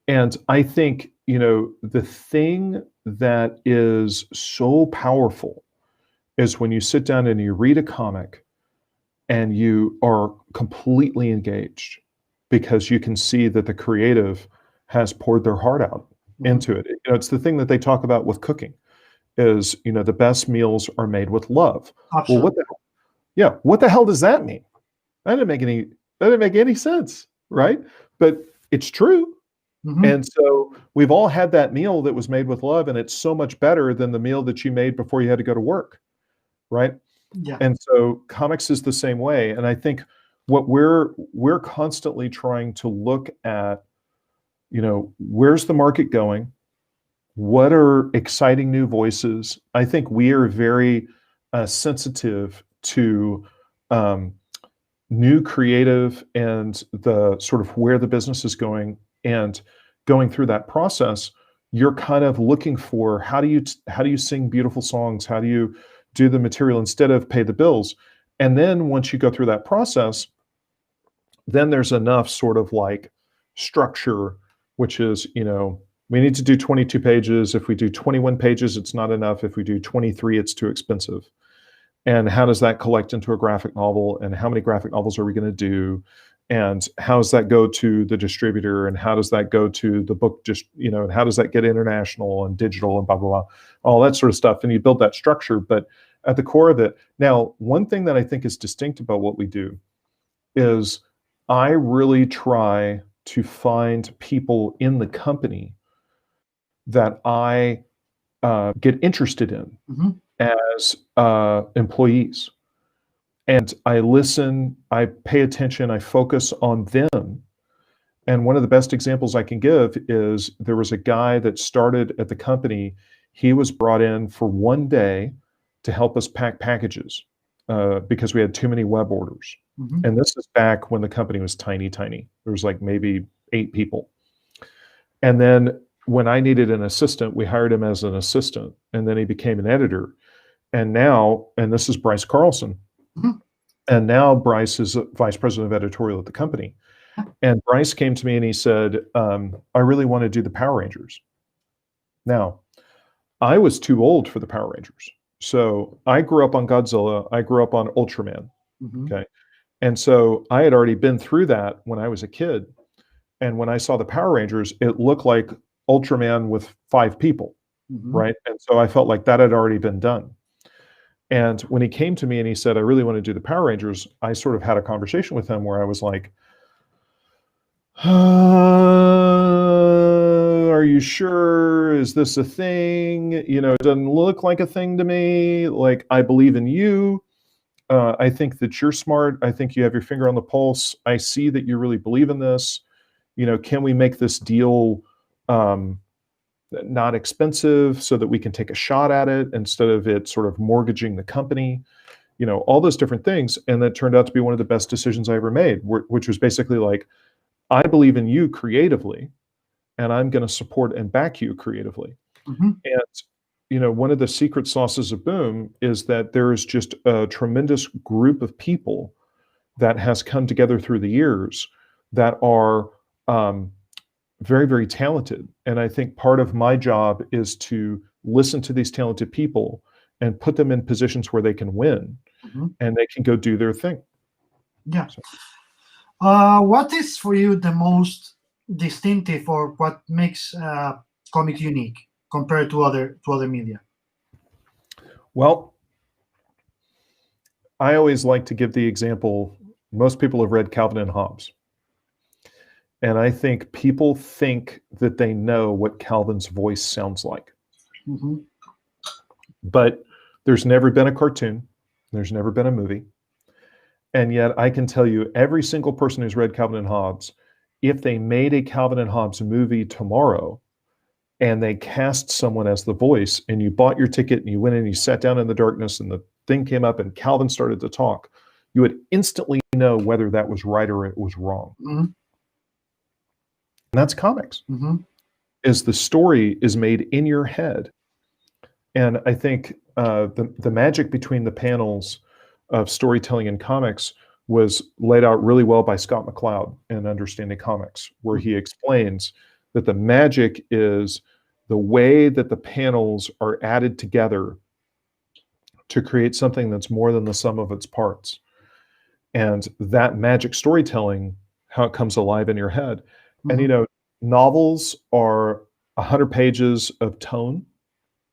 And I think, the thing that is so powerful is when you sit down and you read a comic and you are completely engaged because you can see that the creative has poured their heart out into it. It's the thing that they talk about with cooking is, the best meals are made with love. Absolutely. Well, what the hell does that mean? That didn't make any sense, right? But it's true. And so we've all had that meal that was made with love, and it's so much better than the meal that you made before you had to go to work, right? Yeah. And so comics is the same way. And I think what we're constantly trying to look at, where's the market going? What are exciting new voices? I think we are very sensitive to new creative and the sort of where the business is going. And going through that process, you're kind of looking for how do you sing beautiful songs? How do you do the material instead of pay the bills? And then once you go through that process, then there's enough sort of like structure, which is, we need to do 22 pages. If we do 21 pages, it's not enough. If we do 23, it's too expensive. And how does that collect into a graphic novel? And how many graphic novels are we going to do? And how does that go to the distributor? And how does that go to the book? Just, and how does that get international and digital and blah, blah, blah, all that sort of stuff. And you build that structure. But at the core of it, now, one thing that I think is distinct about what we do is I really try to find people in the company that I get interested in as employees. And I listen, I pay attention, I focus on them. And one of the best examples I can give is there was a guy that started at the company. He was brought in for one day to help us pack packages because we had too many web orders. And this is back when the company was tiny. There was like maybe 8 people. And then when I needed an assistant, we hired him as an assistant, and then he became an editor. and this is Bryce Carlson. Mhm. And now Bryce is a vice president of editorial at the company. And Bryce came to me and he said, I really want to do the Power Rangers. Now, I was too old for the Power Rangers. So I grew up on Godzilla. I grew up on Ultraman. Mhm. Okay. And so I had already been through that when I was a kid. And when I saw the Power Rangers, it looked like Ultraman with 5 people, Mhm. right? And so I felt like that had already been done. And when he came to me and he said, I really want to do the Power Rangers, I sort of had a conversation with him where I was like, are you sure? Is this a thing? You know, it doesn't look like a thing to me. Like, I believe in you. I think that you're smart. I think you have your finger on the pulse. I see that you really believe in this. You know, can we make this deal not expensive so that we can take a shot at it instead of it sort of mortgaging the company? You know, all those different things. And that turned out to be one of the best decisions I ever made, which was basically like, I believe in you creatively, and I'm going to support and back you creatively. Mhm. And, you know, one of the secret sauces of Boom is that there is just a tremendous group of people that has come together through the years that are very, very talented. And I think part of my job is to listen to these talented people and put them in positions where they can win Mhm. and they can go do their thing. Yeah. So, What is for you the most distinctive, or what makes comics unique compared to other media? well, I always like to give the example, most people have read Calvin and Hobbes. And I think people think that they know what Calvin's voice sounds like. Mm-hmm. But there's never been a cartoon, there's never been a movie. And yet I can tell you, every single person who's read Calvin and Hobbes, if they made a Calvin and Hobbes movie tomorrow and they cast someone as the voice, and you bought your ticket and you went in and you sat down in the darkness and the thing came up and Calvin started to talk, you would instantly know whether that was right or it was wrong. Mm-hmm. And that's comics. Mm-hmm. Is the story is made in your head. And I think the magic between the panels of storytelling and comics was laid out really well by Scott McCloud in Understanding Comics, where he explains that the magic is the way that the panels are added together to create something that's more than the sum of its parts. And that magic storytelling, how it comes alive in your head. Mm-hmm. And, you know, novels are 100 pages of tone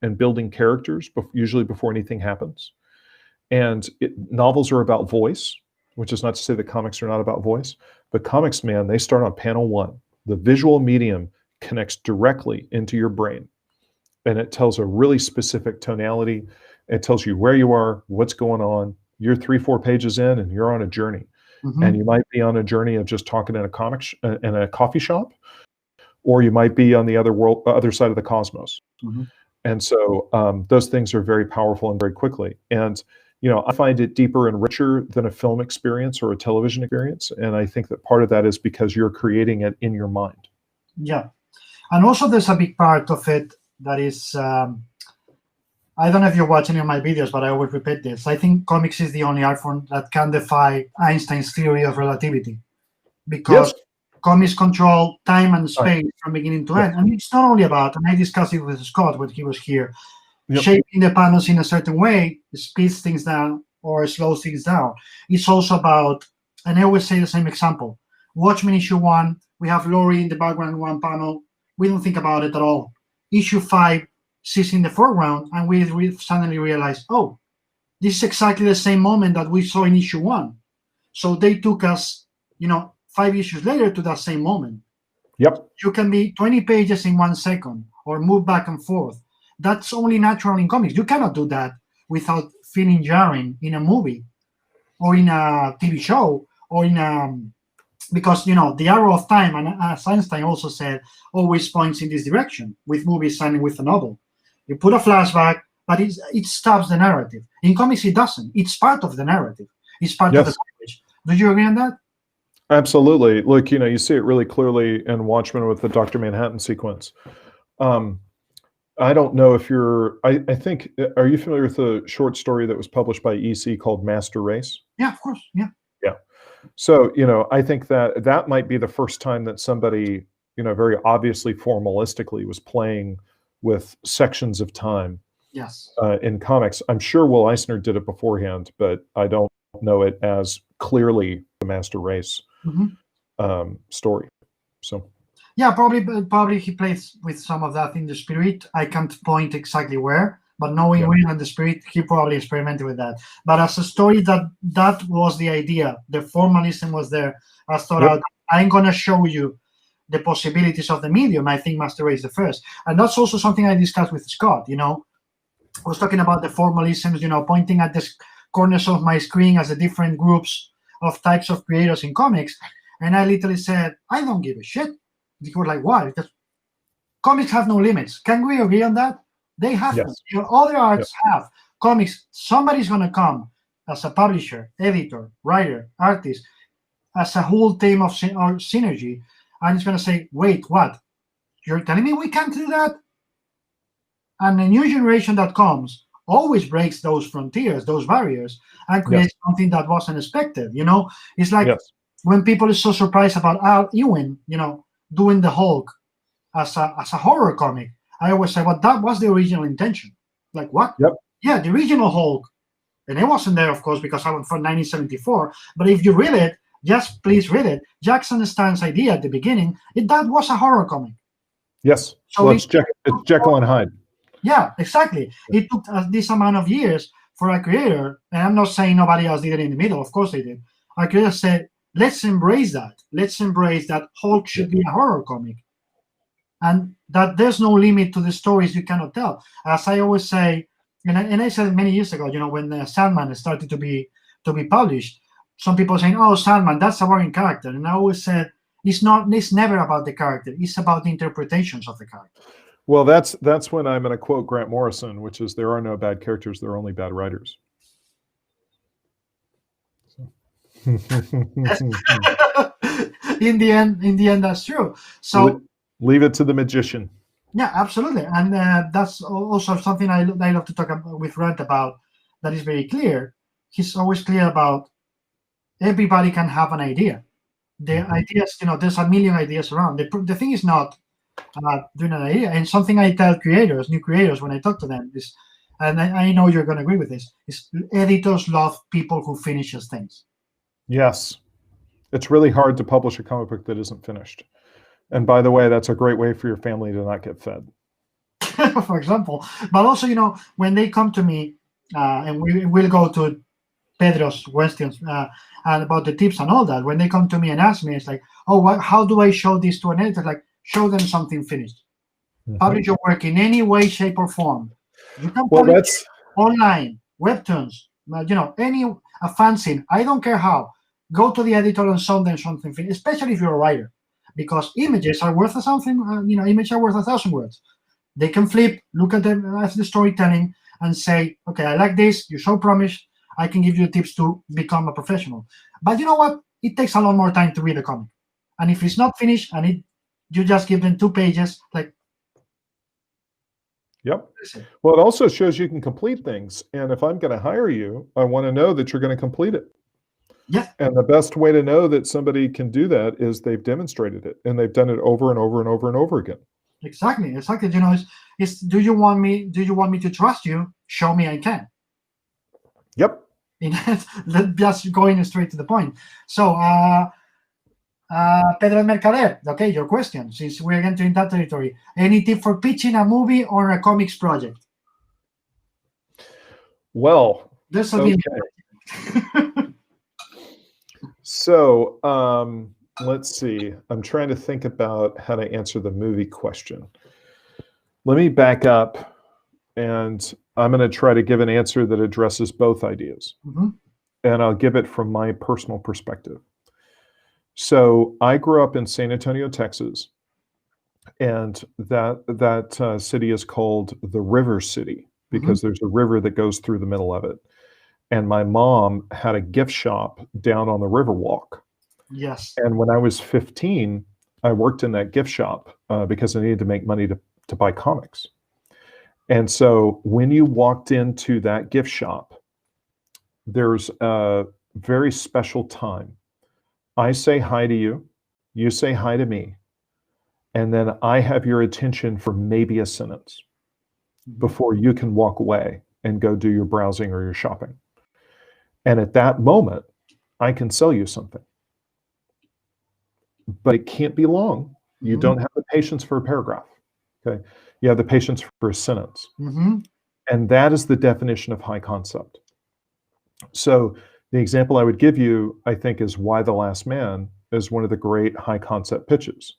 and building characters, usually before anything happens. And novels are about voice, which is not to say that comics are not about voice, but comics, man, they start on panel 1. The visual medium connects directly into your brain, and it tells a really specific tonality. It tells you where you are, what's going on. You're 3-4 pages in, and you're on a journey. Mm-hmm. And you might be on a journey of just talking in a coffee shop, or you might be on the other side of the cosmos. Mm-hmm. And so those things are very powerful and very quickly. And, you know, I find it deeper and richer than a film experience or a television experience. And I think that part of that is because you're creating it in your mind. Yeah. And also there's a big part of it that is, I don't know if you're watching in my videos, but I always repeat this. I think comics is the only art form that can defy Einstein's theory of relativity, because comics control time and space from beginning to end. And it's not only about, and I discussed it with Scott when he was here, shaping the panels in a certain way speeds things down or slows things down. It's also about, and I always say the same example, Watchmen issue 1, we have Laurie in the background in one panel, we don't think about it at all. Issue 5, she's in the foreground, and we suddenly realize, oh, this is exactly the same moment that we saw in issue 1. So they took us, 5 issues later to that same moment. Yep. You can be 20 pages in 1 second or move back and forth. That's only natural in comics. You cannot do that without feeling jarring in a movie or in a TV show or because, the arrow of time, and as Einstein also said, always points in this direction with movies and with a novel. You put a flashback, but it stops the narrative. In comics, it doesn't. It's part of the narrative. It's part of the language. Do you agree on that? Absolutely. Look, you see it really clearly in Watchmen with the Dr. Manhattan sequence. I don't know if you're, I think, are you familiar with the short story that was published by EC called Master Race? Yeah, of course. Yeah. Yeah. So, I think that that might be the first time that somebody, very obviously formalistically was playing with sections of time Yes. in comics. I'm sure Will Eisner did it beforehand, but I don't know it as clearly the Master Race story. So. Yeah, probably he plays with some of that in the spirit. I can't point exactly where, but knowing Will and the spirit, he probably experimented with that. But as a story, that was the idea. The formalism was there. I thought out, I'm gonna show you the possibilities of the medium. I think Master Race the first, and that's also something I discussed with Scott. I was talking about the formalisms. Pointing at the corners of my screen as the different groups of types of creators in comics, and I literally said, I don't give a shit. They were like, why? Because comics have no limits. Can we agree on that? They have them. Other arts have. Comics, somebody's going to come as a publisher, editor, writer, artist, as a whole team of synergy, and it's going to say, wait, what? You're telling me we can't do that? And the new generation that comes always breaks those frontiers, those barriers, and creates something that wasn't expected. It's like when people are so surprised about Al Ewing, doing the Hulk as a horror comic. I always say, well, that was the original intention. Like, what? Yeah, the original Hulk. And it wasn't there, of course, because I went from 1974. But if you read it, just please read it. Jackson Stein's idea at the beginning, that was a horror comic. Yes. So it's Jekyll and Hyde. Yeah, exactly. It took this amount of years for a creator, and I'm not saying nobody else did it in the middle. Of course they did. A creator said, let's embrace that. Let's embrace that Hulk should be a horror comic. And that there's no limit to the stories you cannot tell. As I always say, and I said it many years ago, when Sandman started to be published, some people saying, oh, Sandman, that's a boring character. And I always said, it's never about the character. It's about the interpretations of the character. Well, that's when I'm going to quote Grant Morrison, which is, there are no bad characters, there are only bad writers. In the end, that's true. So leave it to the magician. Yeah, absolutely, and that's also something I love to talk with Rand about. That is very clear. He's always clear about everybody can have an idea. The ideas, there's a million ideas around. The thing is not doing an idea, and something I tell new creators when I talk to them is, and I know you're going to agree with this, is editors love people who finishes things. Yes. It's really hard to publish a comic book that isn't finished. And by the way, that's a great way for your family to not get fed. For example. But also, when they come to me, and we'll go to Pedro's questions and about the tips and all that. When they come to me and ask me, it's like, oh, how do I show this to an editor? Like, show them something finished. Publish your work in any way, shape, or form. You can publish it online, webtoons, a fanzine. I don't care how. Go to the editor and show them something finished, especially if you're a writer, because images are worth something. Images are worth 1,000 words. They can flip, look at them as the storytelling, and say, okay, I like this. You so promised. I can give you tips to become a professional. But you know what? It takes a lot more time to read a comic. And if it's not finished and you just give them 2 pages, like. Yep. Well, it also shows you can complete things. And if I'm going to hire you, I want to know that you're going to complete it. Yeah. And the best way to know that somebody can do that is they've demonstrated it, and they've done it over and over and over and over again. Exactly. It's do you want me to trust you? Show me I can. Yep. Just going straight to the point. So, Pedro Mercader, okay, your question, since we're entering that territory. Any tip for pitching a movie or a comics project? Well, there's okay. So, let's see. I'm trying to think about how to answer the movie question. Let me back up, and I'm going to try to give an answer that addresses both ideas. And I'll give it from my personal perspective. So I grew up in San Antonio, Texas, and that city is called the River City because there's a river that goes through the middle of it. And my mom had a gift shop down on the Riverwalk. Yes. And when I was 15, I worked in that gift shop because I needed to make money to buy comics. And so when you walked into that gift shop, there's a very special time. I say hi to you, you say hi to me, and then I have your attention for maybe a sentence before you can walk away and go do your browsing or your shopping. And at that moment, I can sell you something. But it can't be long. You don't have the patience for a paragraph. Okay. You have the patience for a sentence. And that is the definition of high concept. So the example I would give you, I think, is Why the Last Man is one of the great high concept pitches.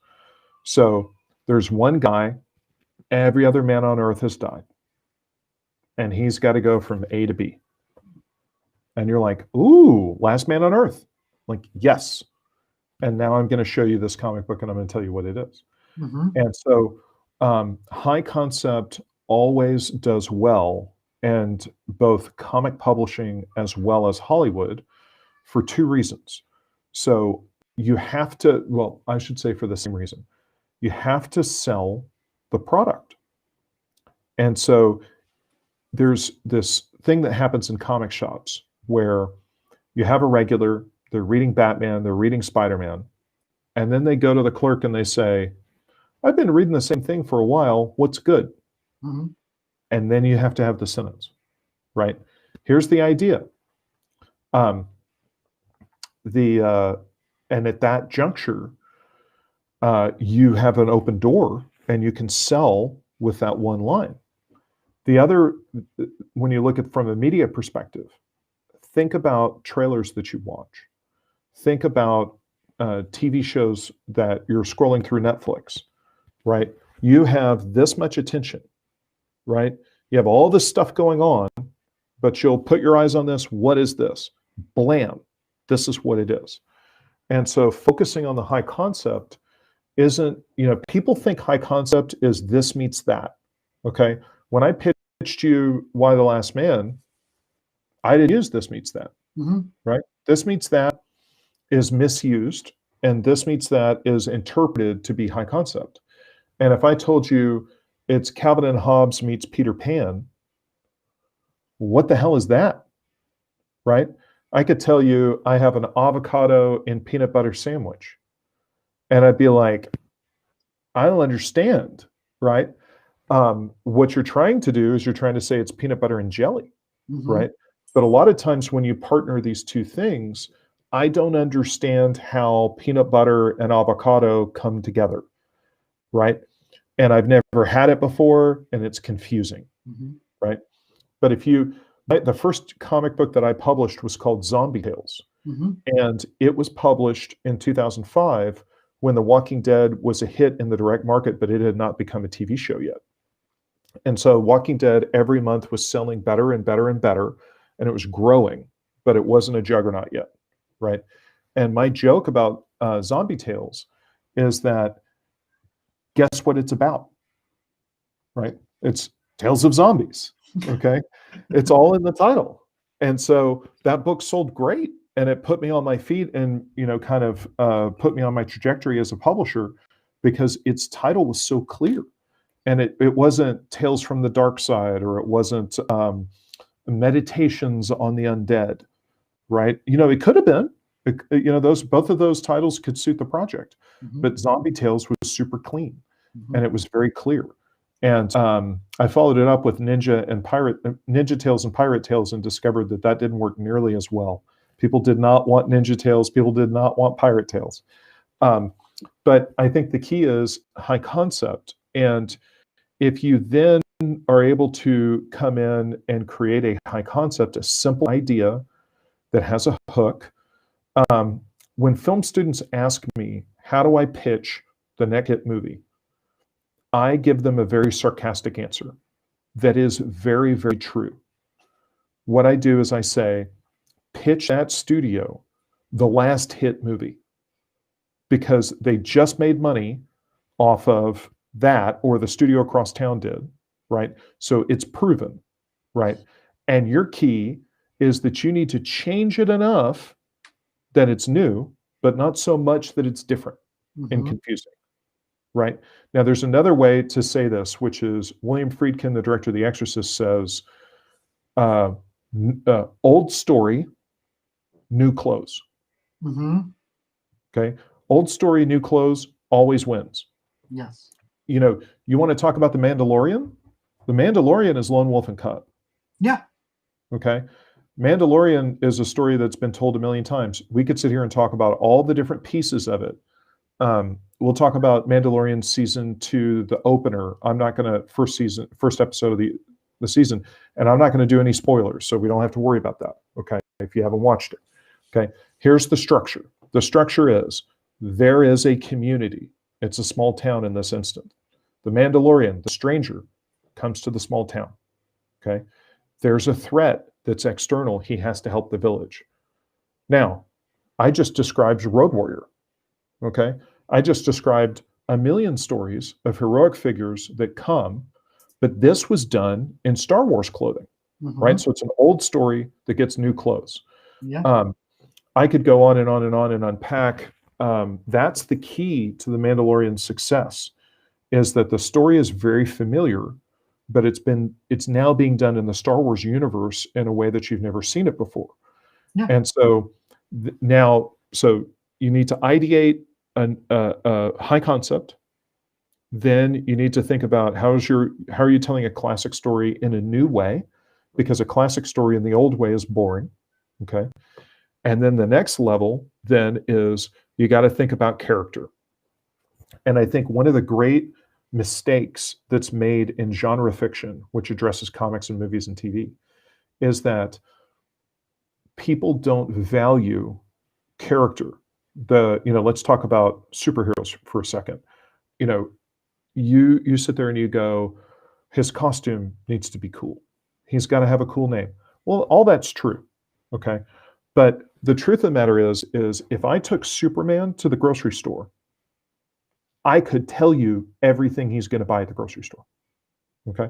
So there's one guy, every other man on earth has died, and he's got to go from A to B. And you're like, ooh, last man on earth. Like, yes. And now I'm going to show you this comic book and I'm going to tell you what it is. And so high concept always does well, and both comic publishing as well as Hollywood, for two reasons. So you have to, well, I should say for the same reason, you have to sell the product. And so there's this thing that happens in comic shops where you have a regular, they're reading Batman, they're reading Spider-Man, and then they go to the clerk and they say, I've been reading the same thing for a while, what's good? And then you have to have the sentence, right? Here's the idea. And at that juncture, you have an open door and you can sell with that one line. The other, when you look at from a media perspective, think about trailers that you watch. Think about TV shows that you're scrolling through Netflix, right? You have this much attention, right? You have all this stuff going on, but you'll put your eyes on this. What is this? Blam. This is what it is. And so focusing on the high concept isn't, people think high concept is this meets that, okay? When I pitched you Why the Last Man, I didn't use this meets that, right? This meets that is misused, and this meets that is interpreted to be high concept. And if I told you it's Calvin and Hobbes meets Peter Pan, what the hell is that, right? I could tell you I have an avocado and peanut butter sandwich, and I'd be like, I don't understand, right? What you're trying to do is you're trying to say it's peanut butter and jelly, right? But a lot of times when you partner these two things, I don't understand how peanut butter and avocado come together, right? And I've never had it before, and it's confusing, right? But the first comic book that I published was called Zombie Tales, and it was published in 2005 when The Walking Dead was a hit in the direct market, but it had not become a TV show yet. And so Walking Dead every month was selling better and better and better, and it was growing, but it wasn't a juggernaut yet, right? And my joke about Zombie Tales is that, guess what it's about, right? It's Tales of Zombies, okay? It's all in the title. And so that book sold great, and it put me on my feet and, kind of put me on my trajectory as a publisher because its title was so clear. And it wasn't Tales from the Dark Side, or it wasn't Meditations on the Undead, right? It could have been. Both of those titles could suit the project, but Zombie Tales was super clean, and it was very clear. And I followed it up with Ninja Tales and Pirate Tales, and discovered that didn't work nearly as well. People did not want Ninja Tales. People did not want Pirate Tales. But I think the key is high concept. And if you then are able to come in and create a high concept, a simple idea that has a hook. When film students ask me, how do I pitch the next hit movie? I give them a very sarcastic answer that is very, very true. What I do is I say, pitch that studio the last hit movie, because they just made money off of that, or the studio across town did, right? So it's proven, right? And your key is that you need to change it enough that it's new, but not so much that it's different and confusing. right? Now, there's another way to say this, which is William Friedkin, the director of The Exorcist, says, old story, new clothes. Okay, old story, new clothes always wins. Yes. You know, you want to talk about The Mandalorian? The Mandalorian is Lone Wolf and Cub. Yeah. Okay. Mandalorian is a story that's been told a million times. We could sit here and talk about all the different pieces of it. We'll talk about Mandalorian season 2, the opener. I'm not going to first episode of the season, and I'm not going to do any spoilers, so we don't have to worry about that. Okay, if you haven't watched it. Okay, here's the structure. The structure is there is a community. It's a small town in this instant. The Mandalorian, the stranger, comes to the small town. Okay, there's a threat that's external. He has to help the village. Now, I just described Road Warrior. Okay, I just described a million stories of heroic figures that come, but this was done in Star Wars clothing, right? So it's an old story that gets new clothes. Yeah. I could go on and on and on and unpack. That's the key to the Mandalorian's success, is that the story is very familiar, but it's now being done in the Star Wars universe in a way that you've never seen it before. Yeah. And so so you need to ideate a high concept. Then you need to think about how are you telling a classic story in a new way, because a classic story in the old way is boring. Okay. And then the next level then is you got to think about character. And I think one of the great mistakes that's made in genre fiction, which addresses comics and movies and TV, is that people don't value character. Let's talk about superheroes for a second. You sit there and you go, his costume needs to be cool. He's got to have a cool name. Well, all that's true. Okay. But the truth of the matter is if I took Superman to the grocery store, I could tell you everything he's going to buy at the grocery store. Okay.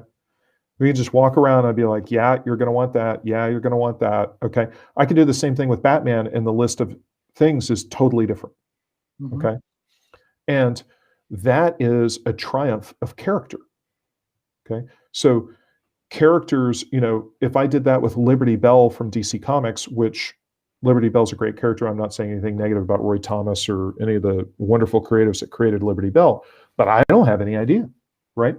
We can just walk around and I'd be like, yeah, you're going to want that. Yeah, you're going to want that. Okay. I can do the same thing with Batman, and the list of things is totally different. Okay. And that is a triumph of character. Okay. So characters, if I did that with Liberty Bell from DC Comics, which Liberty Bell's a great character. I'm not saying anything negative about Roy Thomas or any of the wonderful creatives that created Liberty Bell, but I don't have any idea, right?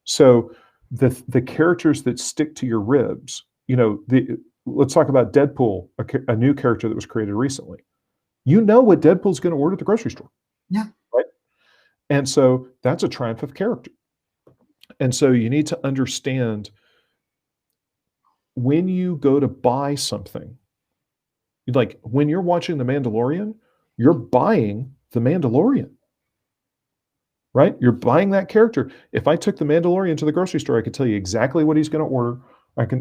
So the characters that stick to your ribs, let's talk about Deadpool, a new character that was created recently. You know what Deadpool's going to order at the grocery store. Yeah. Right? And so that's a triumph of character. And so you need to understand, when you go to buy something, like when you're watching The Mandalorian, you're buying The Mandalorian, right? You're buying that character. If I took The Mandalorian to the grocery store, I could tell you exactly what he's going to order.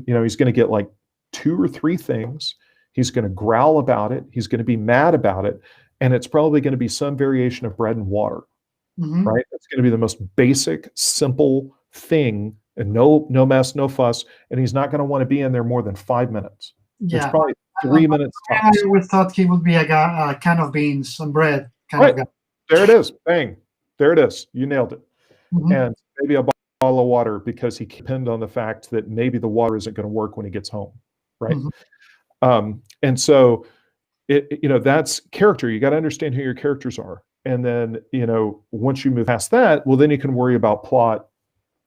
He's going to get like 2 or 3 things. He's going to growl about it. He's going to be mad about it. And it's probably going to be some variation of bread and water, right? It's going to be the most basic, simple thing, and no mess, no fuss. And he's not going to want to be in there more than 5 minutes. Yeah. It's probably 3 minutes tops. I always thought he would be a can of beans and bread kind of guy. There it is. Bang. There it is. You nailed it. And maybe a bottle of water, because he depends on the fact that maybe the water isn't going to work when he gets home, right? And so, that's character. You got to understand who your characters are. And then, once you move past that, well, then you can worry about plot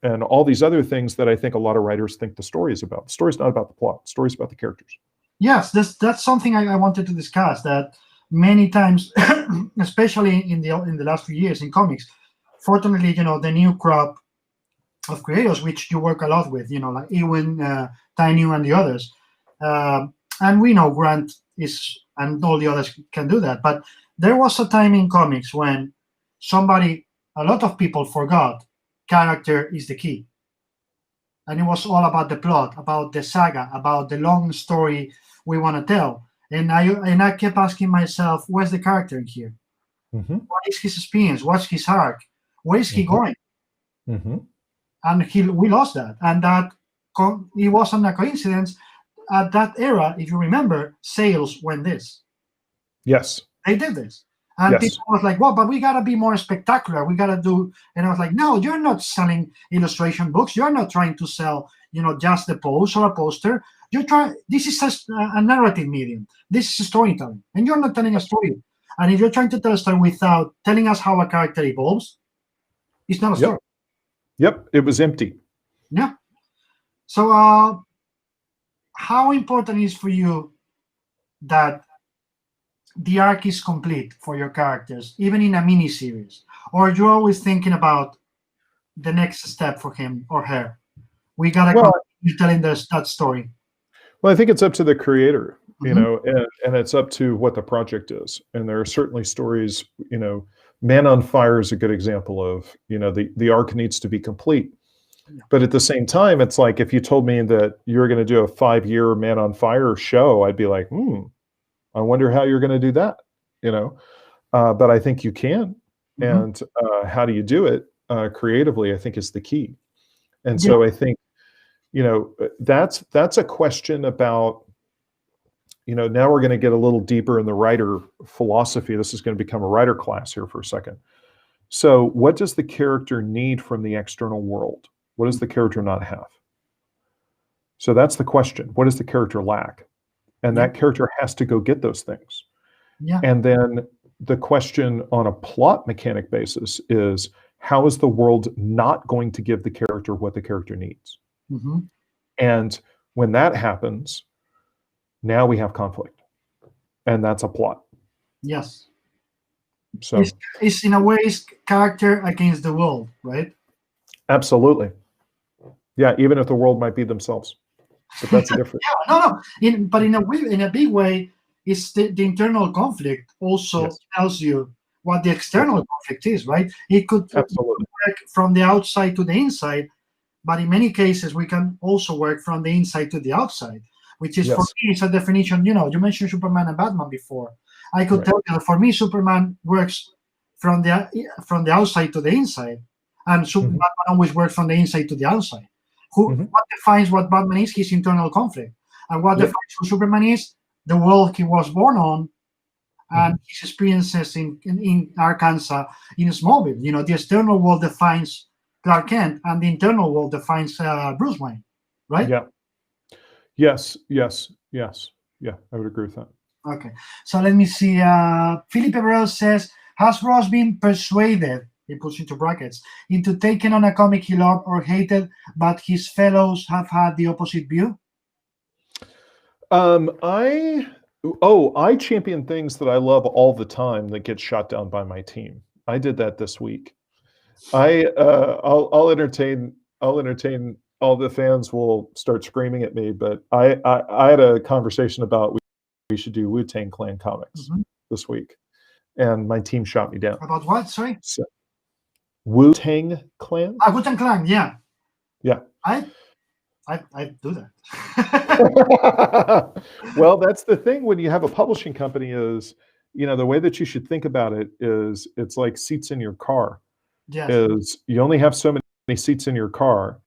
and all these other things that I think a lot of writers think the story is about. The story's not about the plot. The story's about the characters. Yes, that's something I wanted to discuss, that many times, especially in the last few years in comics, fortunately, the new crop of creators, which you work a lot with, like Ewan, Keanu, and the others. And we know Grant and all the others can do that. But there was a time in comics when a lot of people forgot character is the key. And it was all about the plot, about the saga, about the long story we want to tell. And I kept asking myself, where's the character in here? What is his experience? What's his arc? Where is he going? And we lost that. And that it wasn't a coincidence. At that era, if you remember, sales went this. Yes. They did this. And Yes. people was like, well, but we got to be more spectacular. We got to do, and I was like, no, you're not selling illustration books. You're not trying to sell, just the pose or a poster. You're trying, this is a narrative medium. This is storytelling. And you're not telling a story. And if you're trying to tell a story without telling us how a character evolves, it's not a story. Yep. It was empty. Yeah. So how important is for you that the arc is complete for your characters, even in a mini series, or you're always thinking about the next step for him or her? We gotta continue telling that story. Well, I think it's up to the creator, and it's up to what the project is. And there are certainly stories, Man on Fire is a good example of, the arc needs to be complete. Yeah. But at the same time, it's like if you told me that you're going to do a 5-year Man on Fire show, I'd be like, I wonder how you're going to do that, but I think you can. And how do you do it creatively, I think is the key. And so I think, that's a question about, now we're going to get a little deeper in the writer philosophy. This is going to become a writer class here for a second. So what does the character need from the external world? What does the character not have? So that's the question. What does the character lack? And that character has to go get those things. Yeah. And then the question on a plot mechanic basis is, how is the world not going to give the character what the character needs? And when that happens, now we have conflict. And that's a plot. Yes. So it's in a way, it's character against the world, right? Absolutely. Yeah, even if the world might be themselves. But that's a different. But in a big way, it's the internal conflict also tells you what the external conflict is, right? It could work from the outside to the inside, but in many cases, we can also work from the inside to the outside, which is, for me, it's a definition. You mentioned Superman and Batman before. I could tell you that for me, Superman works from the outside to the inside, and Batman always works from the inside to the outside. What defines what Batman is? His internal conflict. And what defines who Superman is? The world he was born on, and his experiences in Arkansas, in Smallville. The external world defines Clark Kent, and the internal world defines Bruce Wayne, right? Yeah. Yes. Yeah, I would agree with that. Okay. So let me see. Philip Everell says, has Ross been persuaded, he puts into brackets, into taking on a comic he loved or hated, but his fellows have had the opposite view? I champion things that I love all the time that get shot down by my team. I did that this week. I'll entertain all the fans will start screaming at me, but I had a conversation about we should do Wu-Tang Clan comics this week, and my team shot me down. About what? Sorry? So, Wu-Tang Clan? Wu-Tang Clan, yeah. Yeah. I do that. Well, that's the thing when you have a publishing company is, the way that you should think about it is it's like seats in your car. Yes. Is you only have so many seats in your car,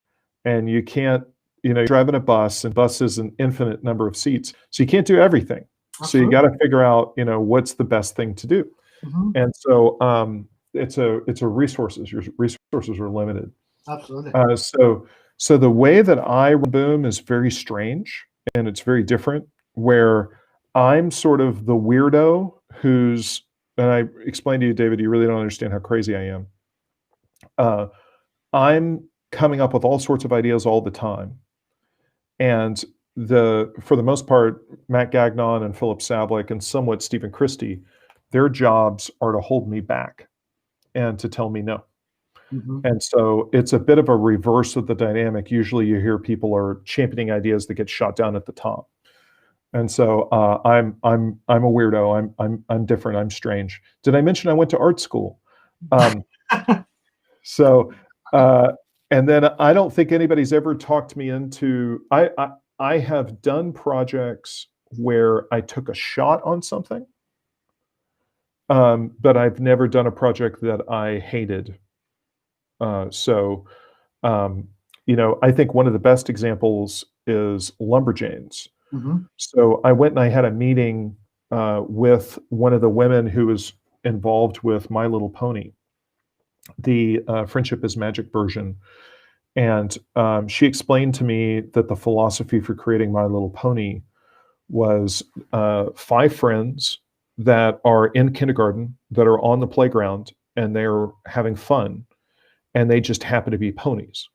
and you can't, you're driving a bus, and bus is an infinite number of seats. So you can't do everything. Absolutely. So you got to figure out, what's the best thing to do. And so it's a resources. Your resources are limited. Absolutely. So the way that I run Boom is very strange, and it's very different, where I'm sort of the weirdo who's, and I explained to you, David, you really don't understand how crazy I am. I'm coming up with all sorts of ideas all the time. And for the most part, Matt Gagnon and Philip Sablick and somewhat Stephen Christie, their jobs are to hold me back and to tell me no. And so it's a bit of a reverse of the dynamic. Usually you hear people are championing ideas that get shot down at the top. And so I'm a weirdo. I'm different. I'm strange. Did I mention I went to art school? So and then I don't think anybody's ever talked me into. I have done projects where I took a shot on something, but I've never done a project that I hated. I think one of the best examples is Lumberjanes. So I went and I had a meeting with one of the women who was involved with My Little Pony, the Friendship is Magic version. And she explained to me that the philosophy for creating My Little Pony was 5 friends that are in kindergarten, that are on the playground, and they're having fun, and they just happen to be ponies.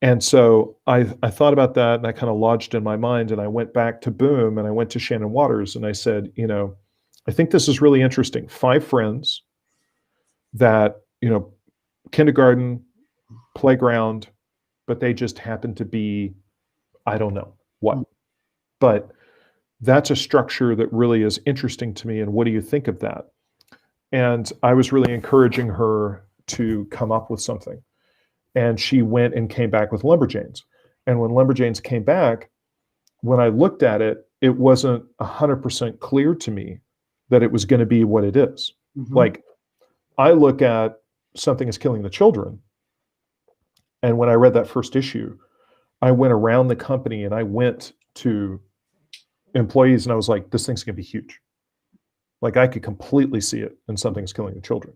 And so I thought about that, and I kind of lodged in my mind, and I went back to Boom, and I went to Shannon Waters, and I said, I think this is really interesting. 5 friends that, kindergarten, playground, but they just happen to be, I don't know what. But that's a structure that really is interesting to me, and what do you think of that? And I was really encouraging her to come up with something. And she went and came back with Lumberjanes. And when Lumberjanes came back, when I looked at it, it wasn't 100% clear to me that it was going to be what it is. Mm-hmm. Like, I look at Something is Killing the Children, and when I read that first issue, I went around the company and I went to employees and I was like, this thing's going to be huge. Like, I could completely see it in Something's Killing the Children.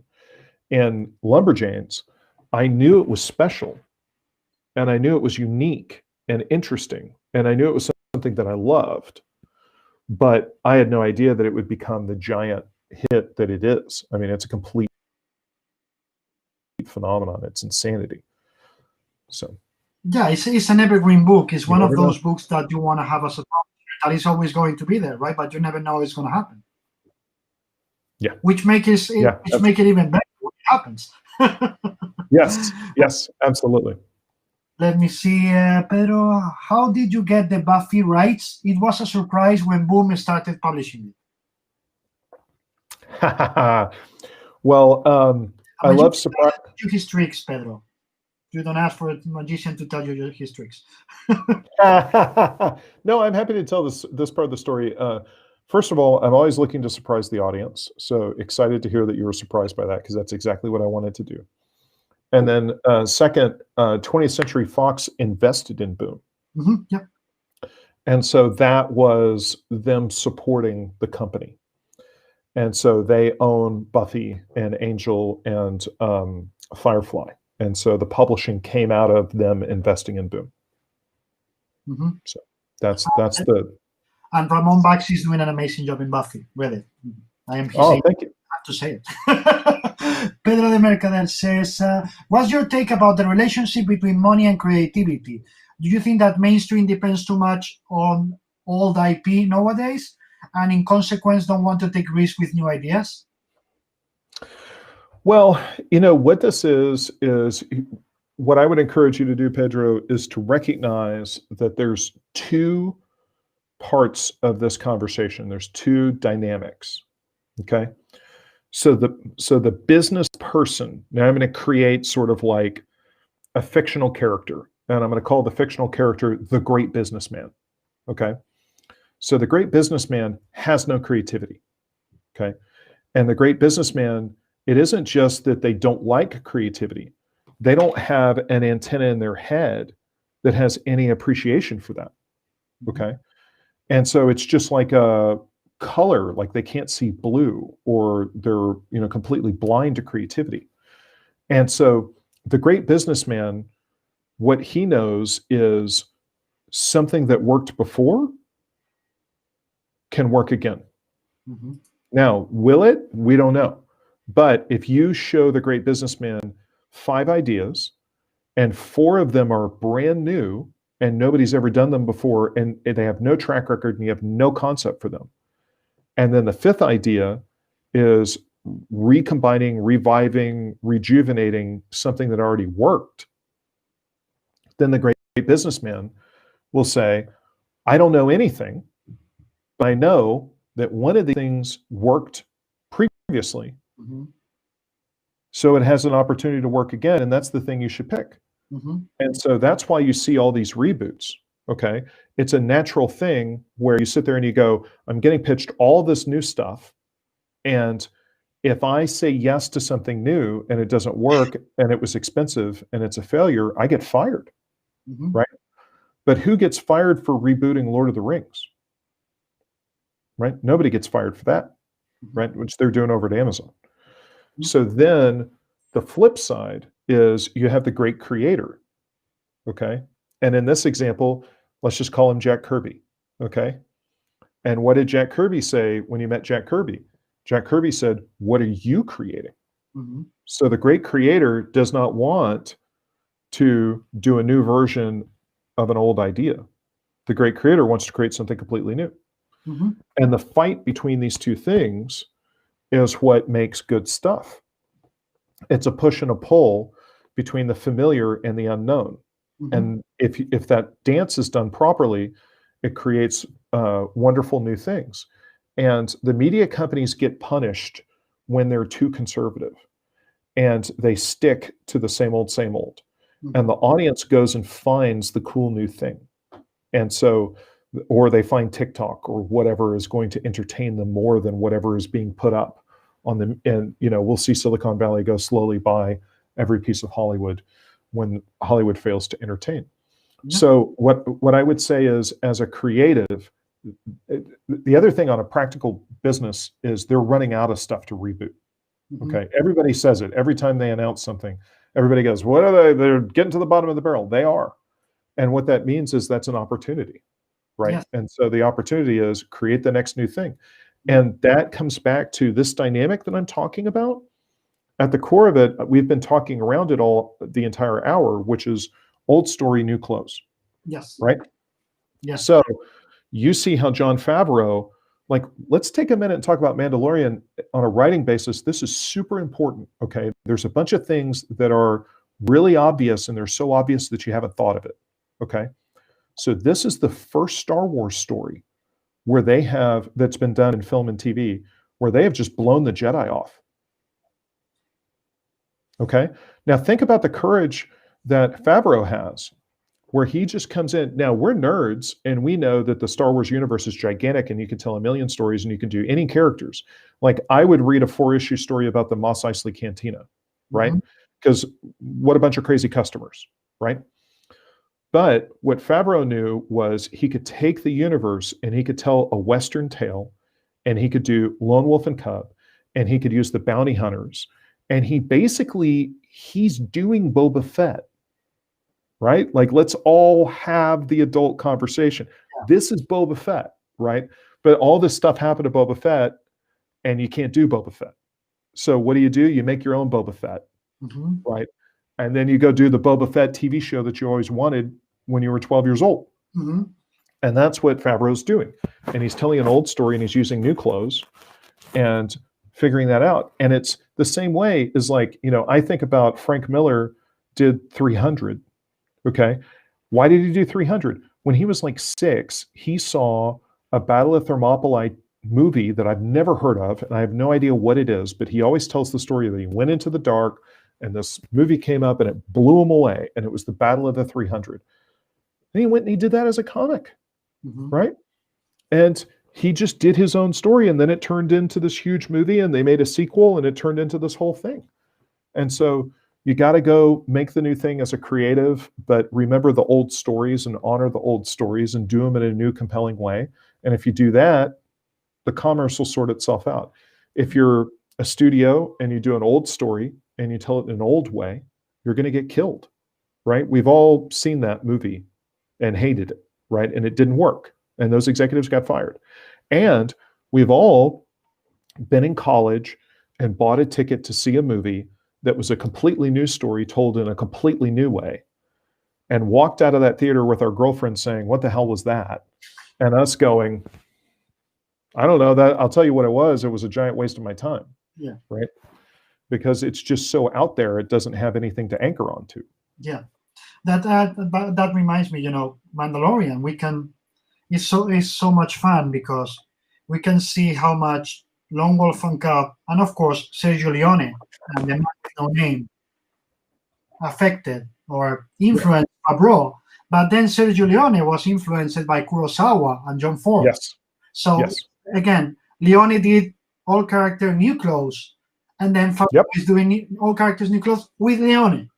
And Lumberjanes, I knew it was special, and I knew it was unique and interesting, and I knew it was something that I loved, but I had no idea that it would become the giant hit that it is. I mean, it's a complete phenomenon. It's insanity. So yeah, it's an evergreen book. It's one of never know. those books that you want to have as a publisher, that is always going to be there, right? But you never know it's going to happen. Yeah. Which make it even better when it happens. Yes, absolutely. Let me see, Pedro, how did you get the Buffy rights? It was a surprise when Boom started publishing it. Well, I love surprise. His tricks, Pedro. You don't ask for a magician to tell you his tricks. No, I'm happy to tell this part of the story. First of all, I'm always looking to surprise the audience. So excited to hear that you were surprised by that, because that's exactly what I wanted to do. And then second, 20th Century Fox invested in Boom. Mm-hmm, yeah. And so that was them supporting the company. And so they own Buffy and Angel and Firefly. And so the publishing came out of them investing in Boom. Mm-hmm. So that's the... And Ramon Bax is doing an amazing job in Buffy, really. Thank you. I have to say it. Pedro de Mercader says, what's your take about the relationship between money and creativity? Do you think that mainstream depends too much on old IP nowadays, and in consequence don't want to take risks with new ideas? Well, what this is what I would encourage you to do, Pedro, is to recognize that there's 2 parts of this conversation. There's 2 dynamics. Okay. So the business person, now I'm going to create sort of like a fictional character, and I'm going to call the fictional character the great businessman. Okay. So the great businessman has no creativity. Okay. And the great businessman, it isn't just that they don't like creativity. They don't have an antenna in their head that has any appreciation for that. Okay. And so it's just like a color, like they can't see blue, or they're, completely blind to creativity. And so the great businessman, what he knows is something that worked before can work again. Mm-hmm. Now, will it? We don't know. But if you show the great businessman 5 ideas and 4 of them are brand new and nobody's ever done them before, and they have no track record and you have no concept for them, and then the 5th idea is recombining, reviving, rejuvenating something that already worked, then the great businessman will say, I don't know anything, but I know that one of the things worked previously. Mm-hmm. So it has an opportunity to work again, and that's the thing you should pick. Mm-hmm. And so that's why you see all these reboots. Okay. It's a natural thing where you sit there and you go, I'm getting pitched all this new stuff, and if I say yes to something new and it doesn't work and it was expensive and it's a failure, I get fired. Mm-hmm. Right? But who gets fired for rebooting Lord of the Rings? Right? Nobody gets fired for that. right? Which they're doing over at Amazon. Mhm. So then the flip side is you have the great creator, okay? And in this example, let's just call him Jack Kirby, okay? And what did Jack Kirby say when you met Jack Kirby? Jack Kirby said, "What are you creating?" Mhm. So the great creator does not want to do a new version of an old idea. The great creator wants to create something completely new. Mhm. And the fight between these two things is what makes good stuff. It's a push and a pull between the familiar and the unknown. Mhm. And if that dance is done properly, it creates wonderful new things. And the media companies get punished when they're too conservative and they stick to the same old, same old. And the Mhm. audience goes and finds the cool new thing. And so, or they find TikTok or whatever is going to entertain them more than whatever is being put up on them. And, you know, we'll see Silicon Valley go slowly by every piece of Hollywood when Hollywood fails to entertain. Yeah. So what I would say is, as a creative, the other thing on a practical business is they're running out of stuff to reboot. Mhm. Okay, everybody says it every time they announce something. Everybody goes, "What are they? They're getting to the bottom of the barrel." They are, and what that means is that's an opportunity, right? Yes. And so the opportunity is create the next new thing, Yeah. and that comes back to this dynamic that I'm talking about. At the core of it, we've been talking around it all the entire hour, which is old story, new clothes, Yes. right? Yes. So you see how Jon Favreau, like, let's take a minute and talk about Mandalorian on a writing basis. This is super important, okay? There's a bunch of things that are really obvious, and they're so obvious that you haven't thought of it, okay? So this is the first Star Wars story where they have, that's been done in film and TV, where they have just blown the Jedi off, okay? Now think about the courage that Favreau has, where he just comes in. Now, we're nerds, and we know that the Star Wars universe is gigantic, and you can tell a million stories, and you can do any characters. Like, I would read a 4-issue story about the Mos Eisley Cantina, right? Mhm. Because what a bunch of crazy customers, right? But what Favreau knew was he could take the universe and he could tell a Western tale, and he could do Lone Wolf and Cub, and he could use the bounty hunters. And he's doing Boba Fett, right? Like, let's all have the adult conversation. This is Boba Fett, right? But all this stuff happened to Boba Fett, and you can't do Boba Fett. So what do? You make your own Boba Fett, Mhm. right? And then you go do the Boba Fett TV show that you always wanted when you were 12 years old. Mhm. And that's what Favreau's doing. And he's telling an old story, and he's using new clothes and figuring that out. And it's the same way as, like, you know, I think about Frank Miller did 300. Okay. Why did he do 300? When he was like 6, he saw a Battle of Thermopylae movie that I've never heard of, and I have no idea what it is, but he always tells the story that he went into the dark and this movie came up and it blew him away, and it was the Battle of the 300. And he went and he did that as a comic, Mhm. right? And he just did his own story, and then it turned into this huge movie, and they made a sequel, and it turned into this whole thing. And so you got to go make the new thing as a creative, but remember the old stories and honor the old stories and do them in a new, compelling way. And if you do that, the commerce will sort itself out. If you're a studio and you do an old story and you tell it in an old way, you're going to get killed, right? We've all seen that movie and hated it, right? And it didn't work. And those executives got fired. And we've all been in college and bought a ticket to see a movie that was a completely new story told in a completely new way, and walked out of that theater with our girlfriend saying, "What the hell was that?" And us going, "I don't know, that I'll tell you what it was. It was a giant waste of my time." Yeah. Right? Because it's just so out there, it doesn't have anything to anchor onto. Yeah. That reminds me, Mandalorian. It's so much fun because we can see how much Lone Wolf and Cub, and of course Sergio Leone and the Man with No Name affected or influenced Favreau. But then Sergio Leone was influenced by Kurosawa and John Ford. Yes. So Yes. again, Leone did all character new clothes, and then Favreau Yep. is doing all characters new clothes with Leone.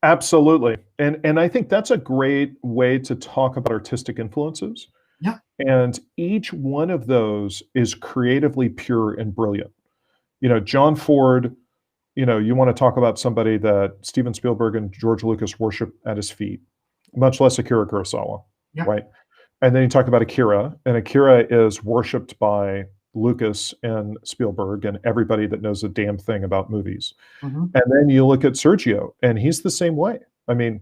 Absolutely. And I think that's a great way to talk about artistic influences, Yeah. And each one of those is creatively pure and brilliant. John Ford, you want to talk about somebody that Steven Spielberg and George Lucas worship at his feet, much less Akira Kurosawa, Yeah. right? And then you talk about Akira, and Akira is worshipped by Lucas and Spielberg and everybody that knows a damn thing about movies. Mm-hmm. And then you look at Sergio, and he's the same way. I mean,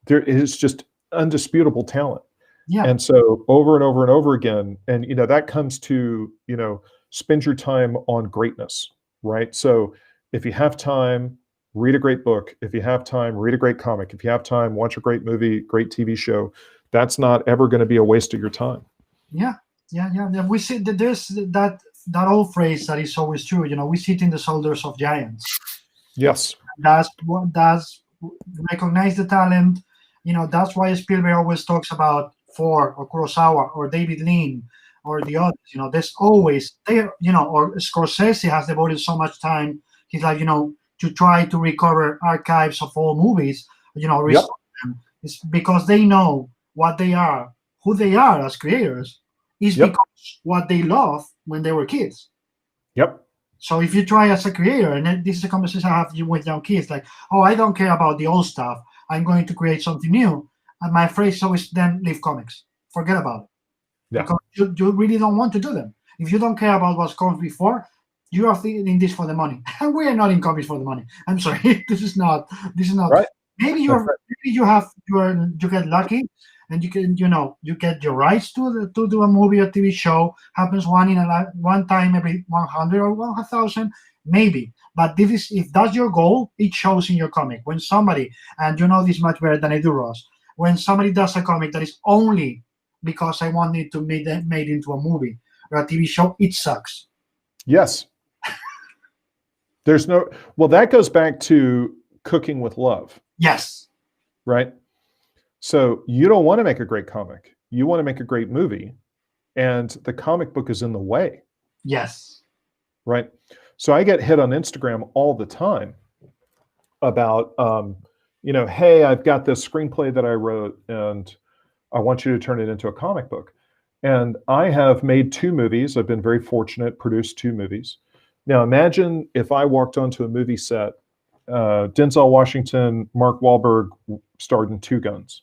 there is just undisputable talent. Yeah. And so over and over and over again, and that comes to, spend your time on greatness, right? So if you have time, read a great book. If you have time, read a great comic. If you have time, watch a great movie, great TV show. That's not ever going to be a waste of your time. Yeah. We see that there's that old phrase that is always true. We sit in the shoulders of giants. Yes. That's recognize the talent. That's why Spielberg always talks about Ford or Kurosawa or David Lean or the others. There's always there. Or Scorsese has devoted so much time. He's like, to try to recover archives of all movies. Restore them. It's because they know what they are, who they are as creators, is because what they loved when they were kids. Yep. So if you try as a creator, and this is a conversation I have with young kids, like, oh, I don't care about the old stuff. I'm going to create something new. And my phrase is always, then leave comics. Forget about it. Yeah. Because you really don't want to do them. If you don't care about what's come before, you are in this for the money. And we are not in comics for the money. I'm sorry. This is not right. Maybe you get lucky, and you can you get your rights to do a movie or TV show. Happens one time every 100 or 1,000, maybe. But if that's your goal, it shows in your comic. When somebody, and you know this much better than I do, Ross, when somebody does a comic that is only because I want it to be made into a movie or a TV show, it sucks. Yes. That goes back to cooking with love. Yes. Right? So you don't want to make a great comic. You want to make a great movie, and the comic book is in the way. Yes. Right? So I get hit on Instagram all the time about, hey, I've got this screenplay that I wrote, and I want you to turn it into a comic book. And I have made 2 movies. I've been very fortunate, produced 2 movies. Now imagine if I walked onto a movie set, Denzel Washington, Mark Wahlberg starred in 2 Guns.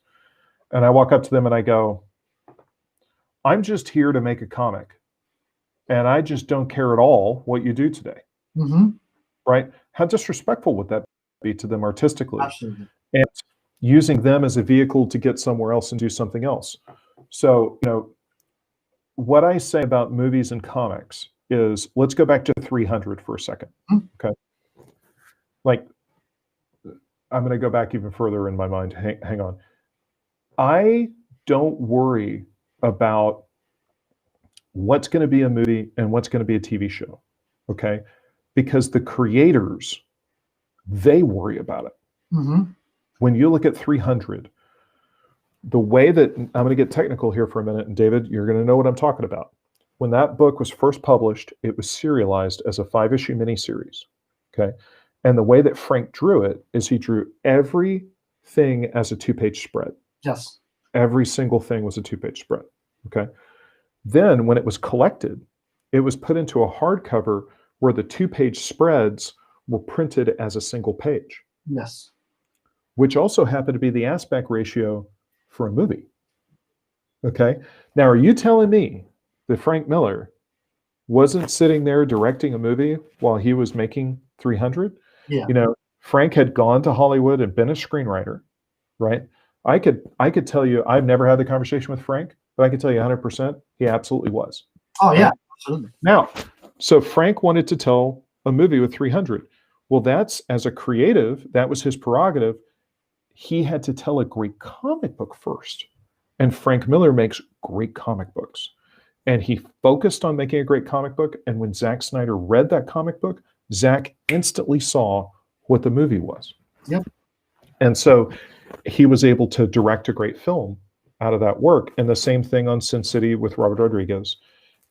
And I walk up to them and I go, I'm just here to make a comic. And I just don't care at all what you do today. Mm-hmm. Right? How disrespectful would that be to them artistically? Absolutely. And using them as a vehicle to get somewhere else and do something else. So, what I say about movies and comics is, let's go back to 300 for a second. Mm-hmm. Okay. Like, I'm going to go back even further in my mind. Hang on. I don't worry about what's going to be a movie and what's going to be a TV show. Okay. Because the creators, they worry about it. Mm-hmm. When you look at 300, the way that, I'm going to get technical here for a minute, and David, you're going to know what I'm talking about. When that book was first published, it was serialized as a 5-issue miniseries. Okay. And the way that Frank drew it is he drew everything as a 2-page spread. Yes. Every single thing was a 2-page spread. Okay. Then when it was collected, it was put into a hardcover where the 2-page spreads were printed as a single page. Yes. Which also happened to be the aspect ratio for a movie. Okay. Now, are you telling me that Frank Miller wasn't sitting there directing a movie while he was making 300? Yeah. Frank had gone to Hollywood and been a screenwriter, right? I could tell you, I've never had the conversation with Frank, but I can tell you 100% he absolutely was. Oh, yeah, absolutely. Now, so Frank wanted to tell a movie with 300. Well, that's, as a creative, that was his prerogative. He had to tell a great comic book first. And Frank Miller makes great comic books. And he focused on making a great comic book. And when Zack Snyder read that comic book, Zack instantly saw what the movie was. Yep. And so he was able to direct a great film out of that work. And the same thing on Sin City with Robert Rodriguez.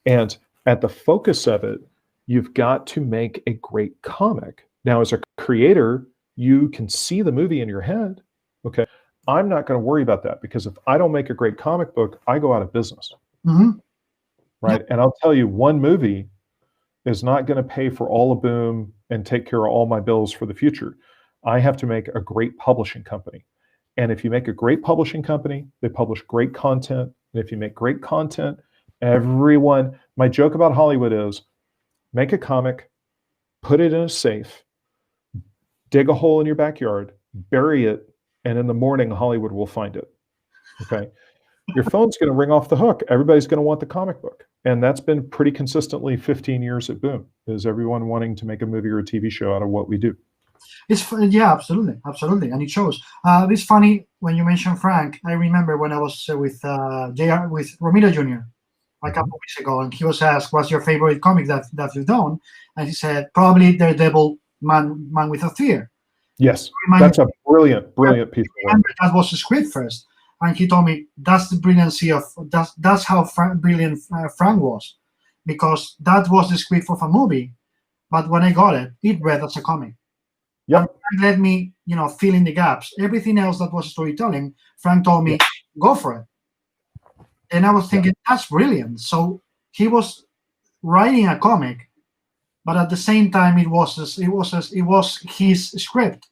And at the focus of it, you've got to make a great comic. Now, as a creator, you can see the movie in your head. Okay. I'm not going to worry about that, because if I don't make a great comic book, I go out of business. Mhm. right? And I'll tell you, one movie is not going to pay for all of Boom and take care of all my bills for the future. I have to make a great publishing company. And if you make a great publishing company, they publish great content. And if you make great content, everyone, my joke about Hollywood is make a comic, put it in a safe, dig a hole in your backyard, bury it, and in the morning, Hollywood will find it. Okay. Your phone's going to ring off the hook. Everybody's going to want the comic book. And that's been pretty consistently 15 years at Boom, is everyone wanting to make a movie or a TV show out of what we do. Yeah, absolutely, absolutely, and it shows. It's funny when you mention Frank. I remember when I was with Romero Jr. a couple of weeks ago, and he was asked, "What's your favorite comic that you've done?" And he said, "Probably Daredevil, Man Without Fear." Yes, that's a brilliant piece of work. That was the script first, and he told me that's the brilliancy of that's how brilliant Frank was, because that was the script of a movie, but when I got it, it read as a comic. Yep. And Frank let me, fill in the gaps. Everything else that was storytelling, Frank told me, go for it. And I was thinking, that's brilliant. So he was writing a comic, but at the same time, it was his script.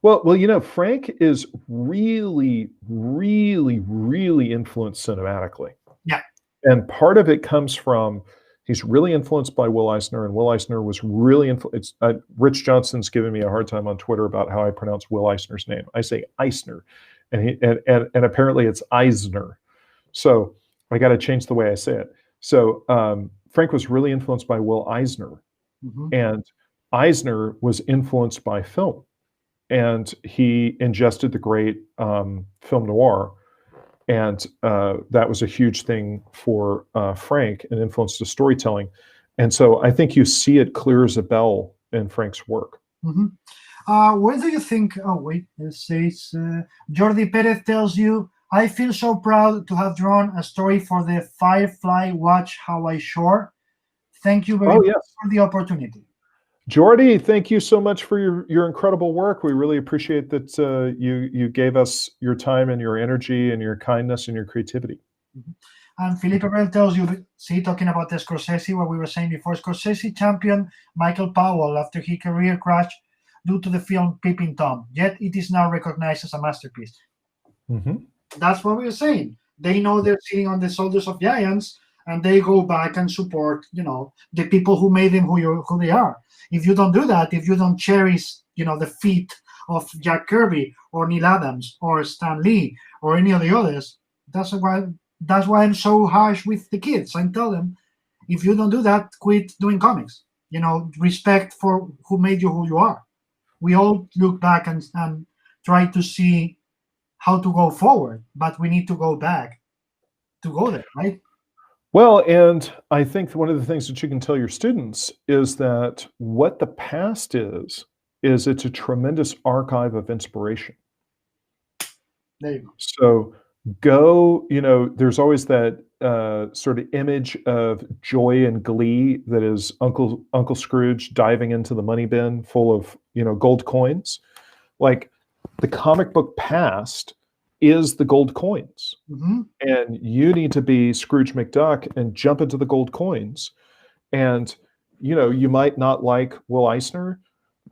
Well, Frank is really, really, really influenced cinematically. Yeah. And part of it comes from he's really influenced by Will Eisner, and Will Eisner was really influenced. Rich Johnson's giving me a hard time on Twitter about how I pronounce Will Eisner's name. I say Eisner, and apparently it's Eisner. So I got to change the way I say it. So Frank was really influenced by Will Eisner, and Eisner was influenced by film, and he ingested the great film noir. And that was a huge thing for Frank and influenced the storytelling. And so I think you see it clear as a bell in Frank's work. Where do you think, it says, Jordi Perez tells you, I feel so proud to have drawn a story for the Firefly Watch Hawaii Shore. Thank you very much for the opportunity. Jordi, thank you so much for your incredible work. We really appreciate that you gave us your time and your energy and your kindness and your creativity. And Felipe Bell tells you, talking about the Scorsese, what we were saying before, Scorsese championed Michael Powell after his career crashed due to the film Peeping Tom, yet it is now recognized as a masterpiece. That's what we were saying. They know they're sitting on the shoulders of giants, and they go back and support, the people who made them who they are. If you don't do that, if you don't cherish, the feat of Jack Kirby or Neil Adams or Stan Lee or any of the others, that's why I'm so harsh with the kids. I tell them, if you don't do that, quit doing comics. Respect for who made you who you are. We all look back and try to see how to go forward, but we need to go back to go there, right? Well, and I think one of the things that you can tell your students is that what the past is it's a tremendous archive of inspiration. There you go. So go, there's always that sort of image of joy and glee that is Uncle Scrooge diving into the money bin full of, gold coins. Like the comic book past is the gold coins. And you need to be Scrooge McDuck and jump into the gold coins. And, you might not like Will Eisner.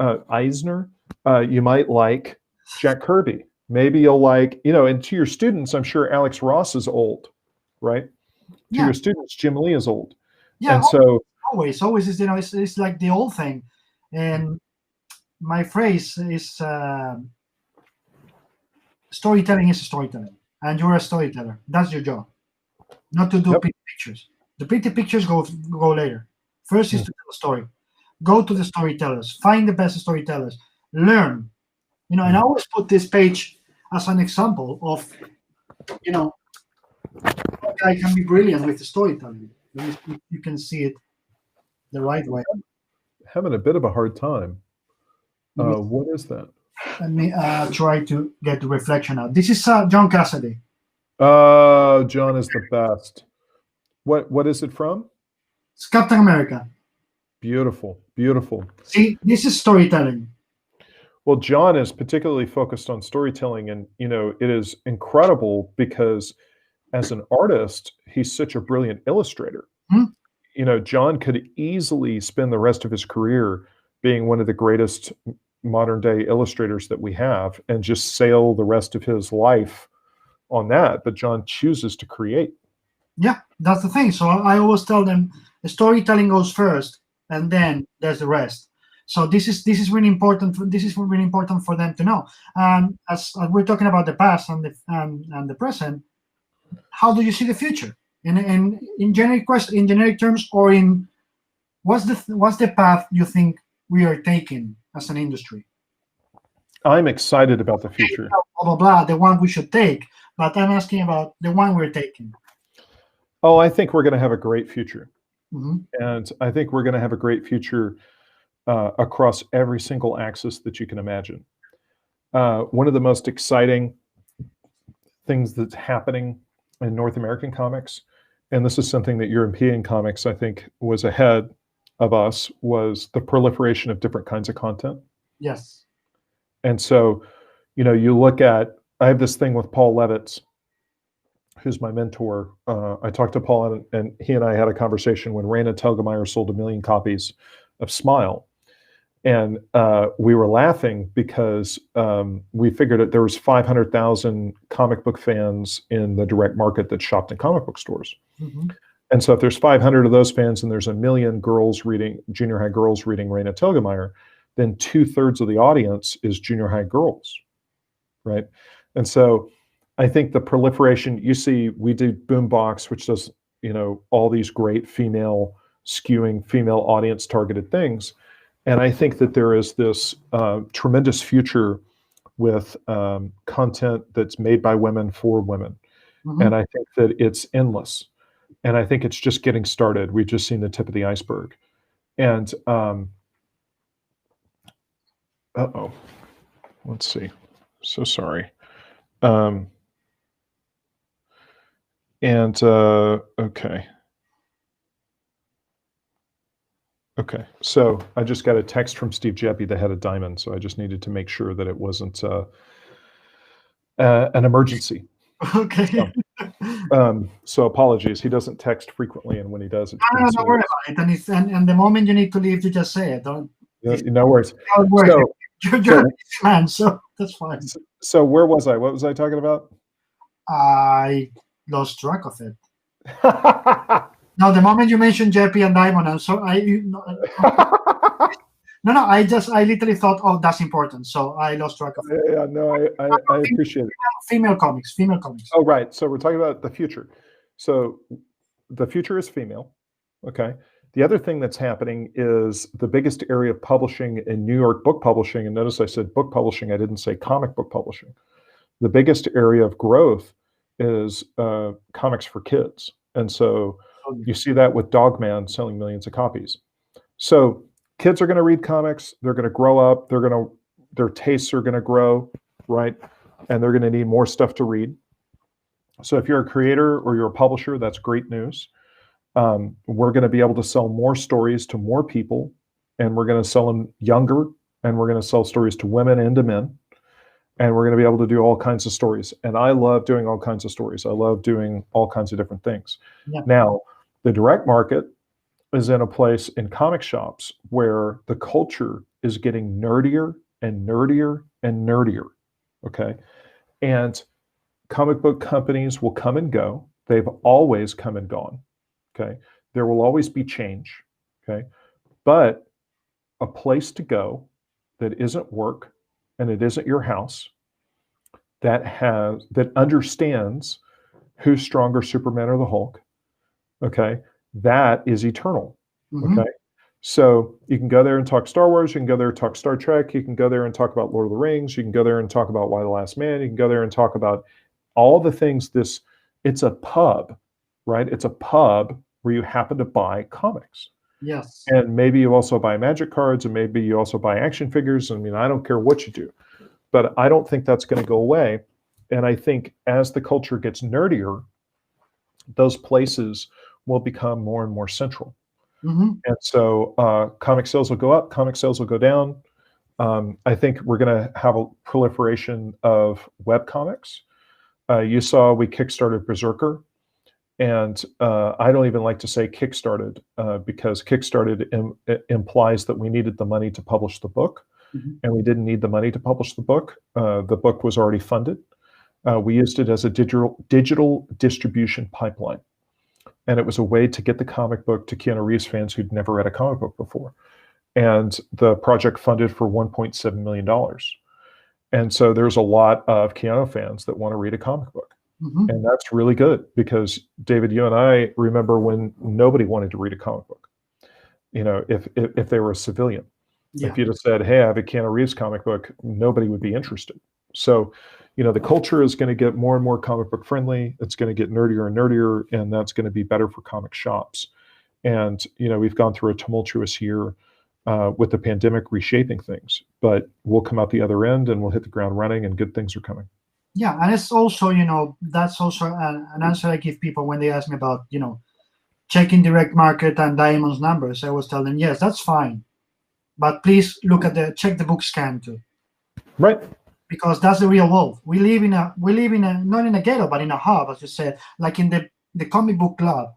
You might like Jack Kirby. Maybe you'll like, and to your students, I'm sure Alex Ross is old, right? To your students, Jim Lee is old. Yeah, and so always is, it's like the old thing. And my phrase is storytelling is storytelling, and you're a storyteller. That's your job, not to do pretty pictures. The pretty pictures go later. First is to tell a story. Go to the storytellers. Find the best storytellers. Learn. And I always put this page as an example of, a guy can be brilliant with the storytelling. You can see it the right way. Having a bit of a hard time. What is that? Let me try to get the reflection out. This is John Cassidy. John is the best. What is it from? It's Captain America. Beautiful, beautiful. See, this is storytelling. Well, John is particularly focused on storytelling, and it is incredible because as an artist, he's such a brilliant illustrator. Hmm? You know, John could easily spend the rest of his career being one of the greatest modern day illustrators that we have and just sail the rest of his life on that. But John chooses to create. Yeah, that's the thing. So I always tell them the storytelling goes first, and then there's the rest. So this is really important. This is really important for them to know. As we're talking about the past and the present, how do you see the future? In generic terms, or in what's the path you think we are taking as an industry? I'm excited about the future. Blah blah blah. The one we should take, but I'm asking about the one we're taking. Oh, I think we're going to have a great future. Hmm. And I think we're going to have a great future across every single axis that you can imagine. One of the most exciting things that's happening in North American comics, and this is something that European comics, I think, was ahead of us, was the proliferation of different kinds of content. Yes. And so, you know, you look at, I have this thing with Paul Levitz, who's my mentor. I talked to Paul, and he and I had a conversation when Raina Telgemeier sold 1 million copies of Smile. And we were laughing because we figured that there was 500,000 comic book fans in the direct market that shopped in comic book stores. Mm-hmm. And so if there's 500 of those fans and there's 1 million girls reading, junior high girls reading Raina Telgemeier, then 2/3 of the audience is junior high girls, right? And so I think the proliferation, you see, we do Boombox, which does, you know, all these great female audience targeted things. And I think that there is this tremendous future with content that's made by women for women. Mm-hmm. And I think that it's endless. And I think it's just getting started. We've just seen the tip of the iceberg. And let's see. So sorry. Okay. Okay, so I just got a text from Steve Jeppy, the head of Diamond, so I just needed to make sure that it wasn't an emergency. Okay. So apologies. He doesn't text frequently, and when he does, it's don't worry about it. And the moment you need to leave, you just say it. Don't. No worries. So, you're a man, so that's fine. So where was I? What was I talking about? I lost track of it. No, the moment you mentioned Jeppy and Diamond, and so I literally thought, oh, that's important. So I lost track of it. Yeah, no, I appreciate it. Female comics. Oh, right. So we're talking about the future. So the future is female. Okay. The other thing that's happening is the biggest area of publishing in New York book publishing, and notice I said book publishing, I didn't say comic book publishing. The biggest area of growth is comics for kids. And so you see that with Dogman selling millions of copies. So kids are going to read comics. They're going to grow up. Their tastes are going to grow, right? And they're going to need more stuff to read. So if you're a creator or you're a publisher, that's great news. We're going to be able to sell more stories to more people, and we're going to sell them younger, and we're going to sell stories to women and to men. And we're going to be able to do all kinds of stories. And I love doing all kinds of stories. I love doing all kinds of different things. Yeah. Now, the direct market is in a place in comic shops where the culture is getting nerdier and nerdier and nerdier, okay? And comic book companies will come and go. They've always come and gone, okay? There will always be change, okay? But a place to go that isn't work, and it isn't your house, that understands who's stronger, Superman or the Hulk, okay, that is eternal, okay? So you can go there and talk Star Wars, you can go there and talk Star Trek, you can go there and talk about Lord of the Rings, you can go there and talk about Y the Last Man, you can go there and talk about all the things. It's a pub, right? It's a pub where you happen to buy comics. Yes. And maybe you also buy magic cards, and maybe you also buy action figures. I mean, I don't care what you do, but I don't think that's going to go away. And I think as the culture gets nerdier, those places will become more and more central. And so comic sales will go up, comic sales will go down. I think we're going to have a proliferation of web comics. You saw we kickstarted Berserker, and I don't even like to say kickstarted because kickstarted implies that we needed the money to publish the book, and we didn't need the money to publish the book. The book was already funded. We used it as a digital distribution pipeline, and it was a way to get the comic book to Keanu Reeves fans who'd never read a comic book before. And the project funded for $1.7 million. And so there's a lot of Keanu fans that want to read a comic book. And that's really good because, David, you and I remember when nobody wanted to read a comic book, if they were a civilian. Yeah. If you'd have said, hey, I have a Keanu Reeves comic book, nobody would be interested. So, the culture is going to get more and more comic book friendly. It's going to get nerdier and nerdier, and that's going to be better for comic shops. And, we've gone through a tumultuous year with the pandemic reshaping things, but we'll come out the other end and we'll hit the ground running and good things are coming. Yeah, and it's also, that's also an answer I give people when they ask me about, checking direct market and Diamond's numbers. I always tell them, yes, that's fine, but please check the book scan too. Right. Because that's the real world. We live in a not in a ghetto, but in a hub, as you said, like in the comic book club.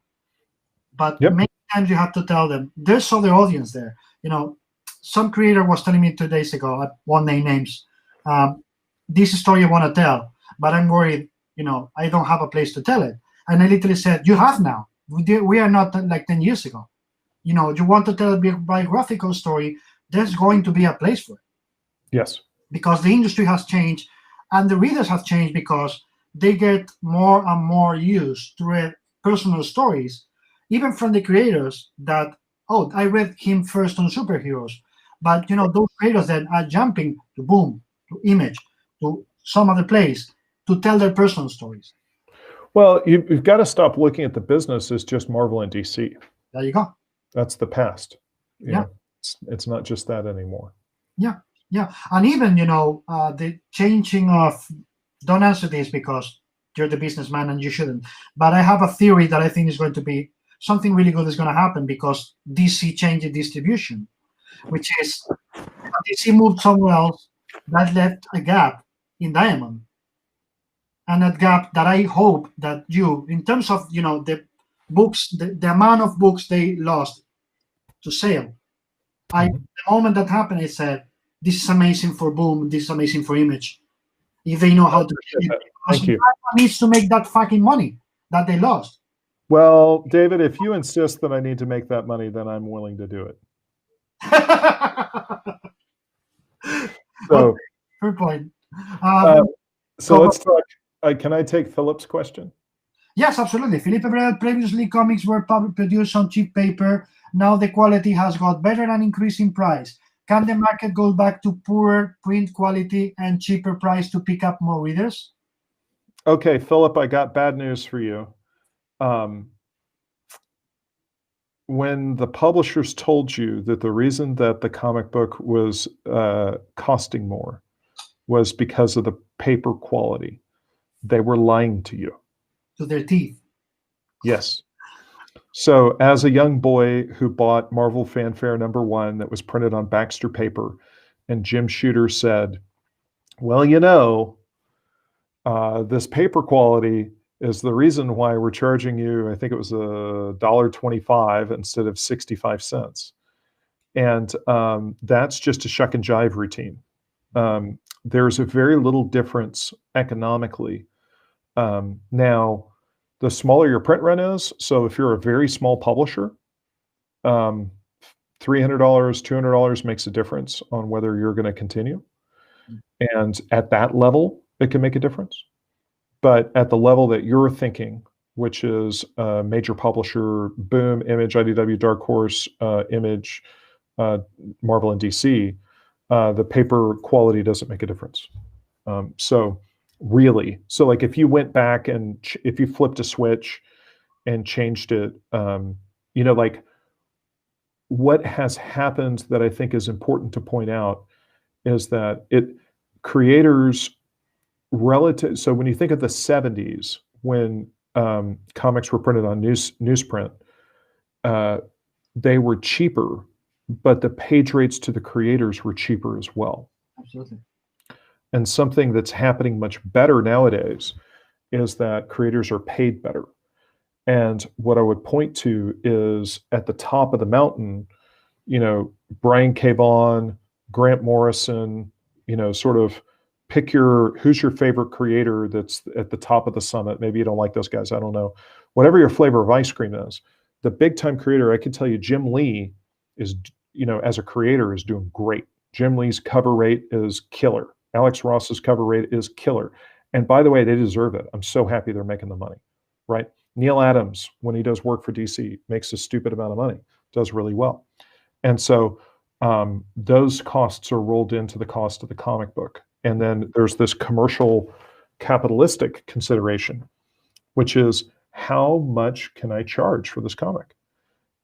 But many times you have to tell them there's other audience there. Some creator was telling me 2 days ago, I won't name names, this story I want to tell, but I'm worried, I don't have a place to tell it. And I literally said, you have now. We are not like 10 years ago. You want to tell a biographical story, there's going to be a place for it. Yes. Because the industry has changed and the readers have changed because they get more and more used to read personal stories, even from the creators that, I read him first on superheroes. But, those creators that are jumping to Boom, to Image, to some other place to tell their personal stories. Well, you've got to stop looking at the business as just Marvel and DC. There you go. That's the past. Yeah. It's not just that anymore. Yeah. Yeah. And even, the changing of, don't answer this because you're the businessman and you shouldn't, but I have a theory that I think is going to be something really good is going to happen because DC changed the distribution, which is DC moved somewhere else that left a gap in Diamond. And that gap that I hope that in terms of, the books, the amount of books they lost to sale, the moment that happened, I said, this is amazing for Boom, this is amazing for Image. If they know how to do it. Thank you. Needs to make that fucking money that they lost. Well, David, if you insist that I need to make that money, then I'm willing to do it. So, fair point. So let's talk. Can I take Philip's question? Yes, absolutely. Philip Ebrel, previously comics were produced on cheap paper. Now the quality has got better and increased in price. Can the market go back to poorer print quality and cheaper price to pick up more readers? Okay, Philip, I got bad news for you. When the publishers told you that the reason that the comic book was costing more was because of the paper quality, they were lying to you. To their teeth. Yes. So as a young boy who bought Marvel Fanfare #1 that was printed on Baxter paper, and Jim Shooter said, well, this paper quality is the reason why we're charging you, I think it was $1.25 instead of 65 cents. And that's just a shuck and jive routine. There's a very little difference economically. Now, the smaller your print run is, so if you're a very small publisher, $300, $200 makes a difference on whether you're going to continue. And at that level, it can make a difference. But at the level that you're thinking, which is a major publisher, Boom, Image, IDW, Dark Horse, Image, Marvel, and DC, the paper quality doesn't make a difference. So like if you went back and if you flipped a switch and changed it, like what has happened that I think is important to point out is that creators relative. So when you think of the 70s, when comics were printed on newsprint, they were cheaper, but the page rates to the creators were cheaper as well. Absolutely. And something that's happening much better nowadays is that creators are paid better. And what I would point to is at the top of the mountain, Brian K. Vaughan, Grant Morrison, sort of pick who's your favorite creator that's at the top of the summit. Maybe you don't like those guys, I don't know. Whatever your flavor of ice cream is, the big time creator, I can tell you Jim Lee is, as a creator is doing great. Jim Lee's cover rate is killer. Alex Ross's cover rate is killer. And by the way, they deserve it. I'm so happy they're making the money, right? Neil Adams, when he does work for DC, makes a stupid amount of money, does really well. And so those costs are rolled into the cost of the comic book. And then there's this commercial capitalistic consideration, which is how much can I charge for this comic?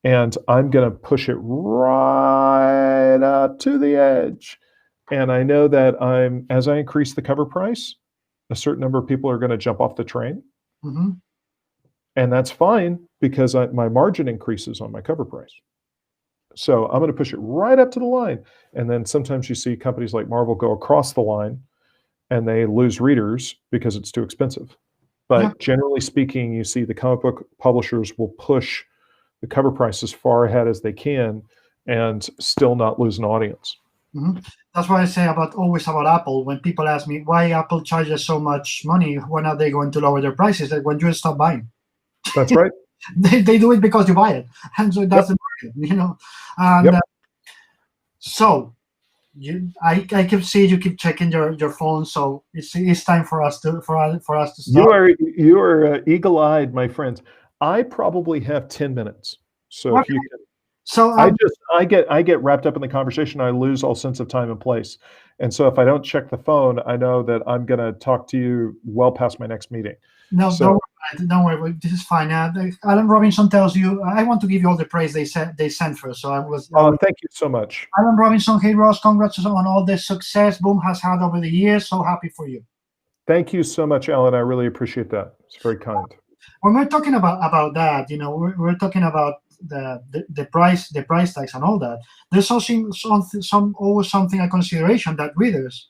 And I'm going to push it right up to the edge. And I know that as I increase the cover price, a certain number of people are going to jump off the train. Mm-hmm. And that's fine because my margin increases on my cover price. So I'm going to push it right up to the line. And then sometimes you see companies like Marvel go across the line and they lose readers because it's too expensive. But generally speaking, you see the comic book publishers will push the cover price as far ahead as they can and still not lose an audience. Mm-hmm. That's what I say always about Apple. When people ask me why Apple charges so much money, when are they going to lower their prices? Like when you stop buying. That's right. they do it because you buy it, and so that's the market, And so I keep seeing you keep checking your phone. So it's time for us to stop. You are eagle-eyed, my friends. I probably have 10 minutes. So if you can. So I get wrapped up in the conversation. I lose all sense of time and place. And so if I don't check the phone, I know that I'm going to talk to you well past my next meeting. No, don't worry. This is fine. Alan Robinson tells you, I want to give you all the praise they sent for. So thank you so much. Alan Robinson, hey Ross, congrats on all the success Boom has had over the years. So happy for you. Thank you so much, Alan. I really appreciate that. It's very kind. When we're talking about that, we're talking about the price tags and all that. There's always something a consideration that readers,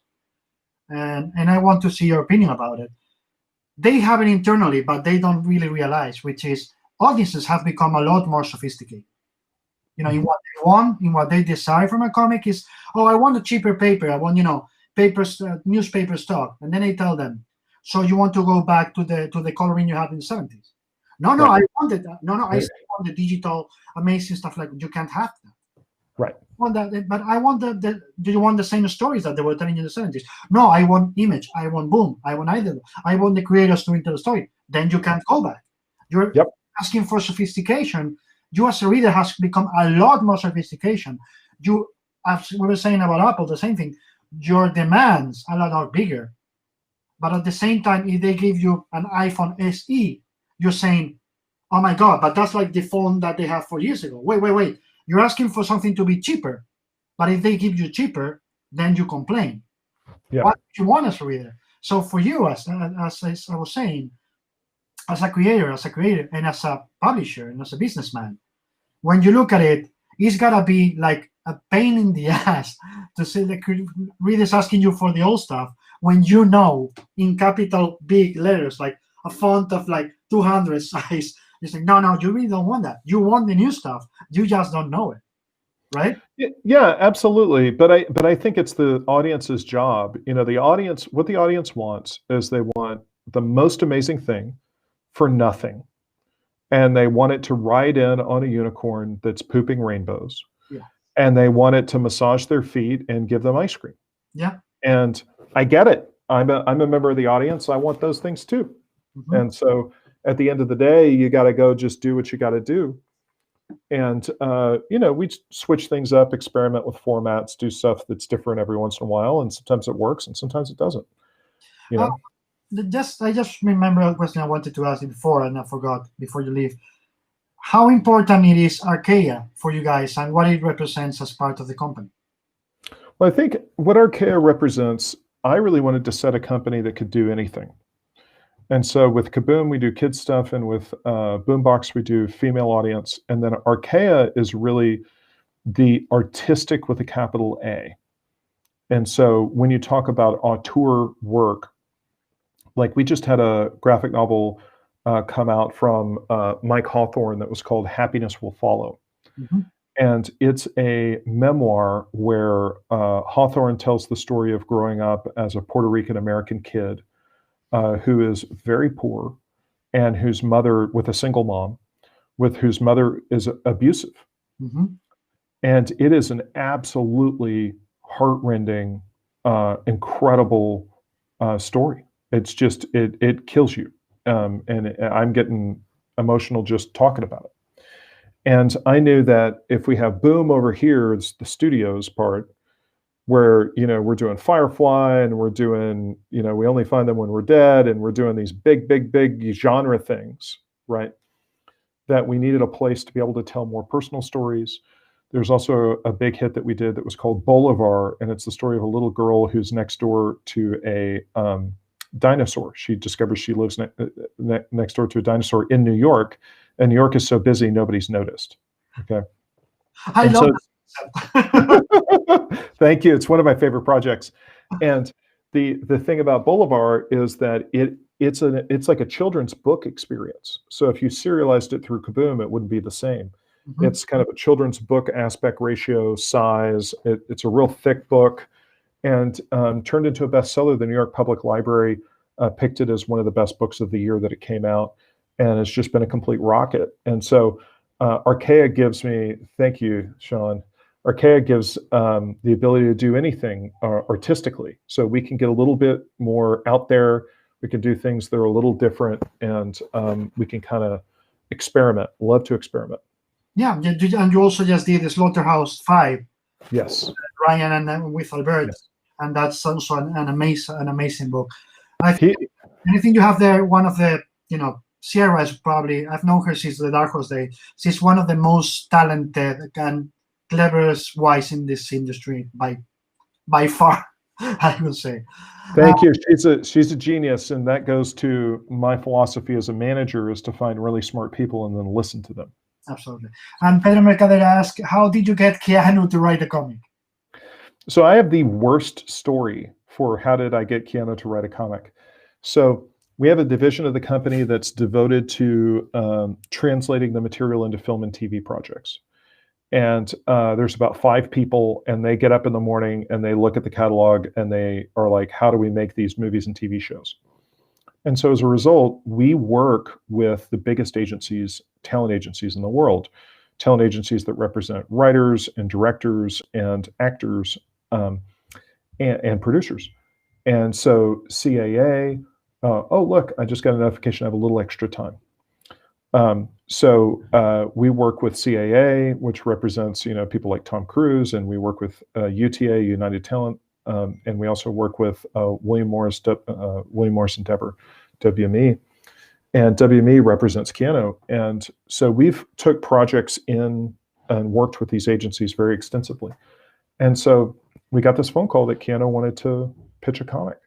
and I want to see your opinion about it. They have it internally, but they don't really realize, which is audiences have become a lot more sophisticated. In what they want, in what they desire from a comic is, I want a cheaper paper. I want, newspaper stock. And then they tell them, so you want to go back to the coloring you had in the 70s? No, right. I wanted that. No, I still want the digital, amazing stuff. Like you can't have that. Right. I want that, but I want do you want the same stories that they were telling you in the 70s? No, I want Image. I want Boom. I want either. I want the creators to tell the story. Then you can't go back. You're asking for sophistication. You as a reader has become a lot more sophistication. You, as we were saying about Apple, the same thing. Your demands are a lot bigger. But at the same time, if they give you an iPhone SE, you're saying, oh my God, but that's like the phone that they had 4 years ago. Wait. You're asking for something to be cheaper. But if they give you cheaper, then you complain. Yeah. What do you want as a reader? So for you, as I was saying, as a creator, and as a publisher, and as a businessman, when you look at it, it's got to be like a pain in the ass to say the readers asking you for the old stuff when you know in capital big letters, like a font of like 200 size, you say, no, you really don't want that. You want the new stuff. You just don't know it, right? Yeah, absolutely. But I think it's the audience's job. The audience, what the audience wants is they want the most amazing thing for nothing. And they want it to ride in on a unicorn that's pooping rainbows. Yeah. And they want it to massage their feet and give them ice cream. Yeah. And I get it. I'm a member of the audience. I want those things too. Mm-hmm. And so at the end of the day, you got to go just do what you got to do. And, we switch things up, experiment with formats, do stuff that's different every once in a while. And sometimes it works and sometimes it doesn't. I just remember a question I wanted to ask you before, and I forgot before you leave. How important it is Archaea for you guys and what it represents as part of the company? Well, I think what Archaea represents, I really wanted to set a company that could do anything. And so with Kaboom, we do kids stuff, and with Boombox, we do female audience. And then Archaea is really the artistic with a capital A. And so when you talk about auteur work, Like we just had a graphic novel come out from Mike Hawthorne that was called Happiness Will Follow. Mm-hmm. And it's a memoir where Hawthorne tells the story of growing up as a Puerto Rican American kid who is very poor and whose mother, with a single mom, whose mother is abusive. Mm-hmm. And it is an absolutely heartrending, incredible story. It's just, it kills you. And I'm getting emotional just talking about it. And I knew that if we have Boom over here, it's the studios part, where, we're doing Firefly and we're doing, We Only Find Them When We're Dead, and we're doing these big, big, big genre things, right? That we needed a place to be able to tell more personal stories. There's also a big hit that we did that was called Bolivar, and it's the story of a little girl who's next door to a dinosaur. She discovers she lives next door to a dinosaur in New York, and New York is so busy, nobody's noticed. Okay. I love that. Thank you. It's one of my favorite projects. And the thing about Bolivar is that it's like a children's book experience. So if you serialized it through Kaboom, it wouldn't be the same. Mm-hmm. It's kind of a children's book aspect ratio, size. It's a real thick book, and turned into a bestseller. The New York Public Library picked it as one of the best books of the year that it came out, and it's just been a complete rocket. And so Archaea gives me, thank you, Sean, Archaea gives the ability to do anything artistically. So we can get a little bit more out there. We can do things that are a little different, and we can kind of experiment. Love to experiment. Yeah, and you also just did the Slaughterhouse 5. Yes. Ryan and with Albert, yes. And that's also an amazing book. I think anything you have there, one of the, Sierra is probably, I've known her since the Dark Horse Day. She's one of the most talented and cleverest wise in this industry by far, I would say. Thank you. She's a genius, and that goes to my philosophy as a manager, is to find really smart people and then listen to them. Absolutely. And Pedro Mercader asked, how did you get Keanu to write a comic? So I have the worst story for how did I get Keanu to write a comic. So we have a division of the company that's devoted to translating the material into film and TV projects. And there's about 5 people, and they get up in the morning and they look at the catalog and they are like, how do we make these movies and TV shows? And so as a result, we work with the biggest agencies, talent agencies in the world, talent agencies that represent writers and directors and actors and producers. And so CAA, oh, look, I just got a notification I have a little extra time. So we work with CAA, which represents, people like Tom Cruise, and we work with UTA, United Talent, and we also work with William Morris Endeavor, WME, and WME represents Keanu. And so we've took projects in and worked with these agencies very extensively. And so we got this phone call that Keanu wanted to pitch a comic.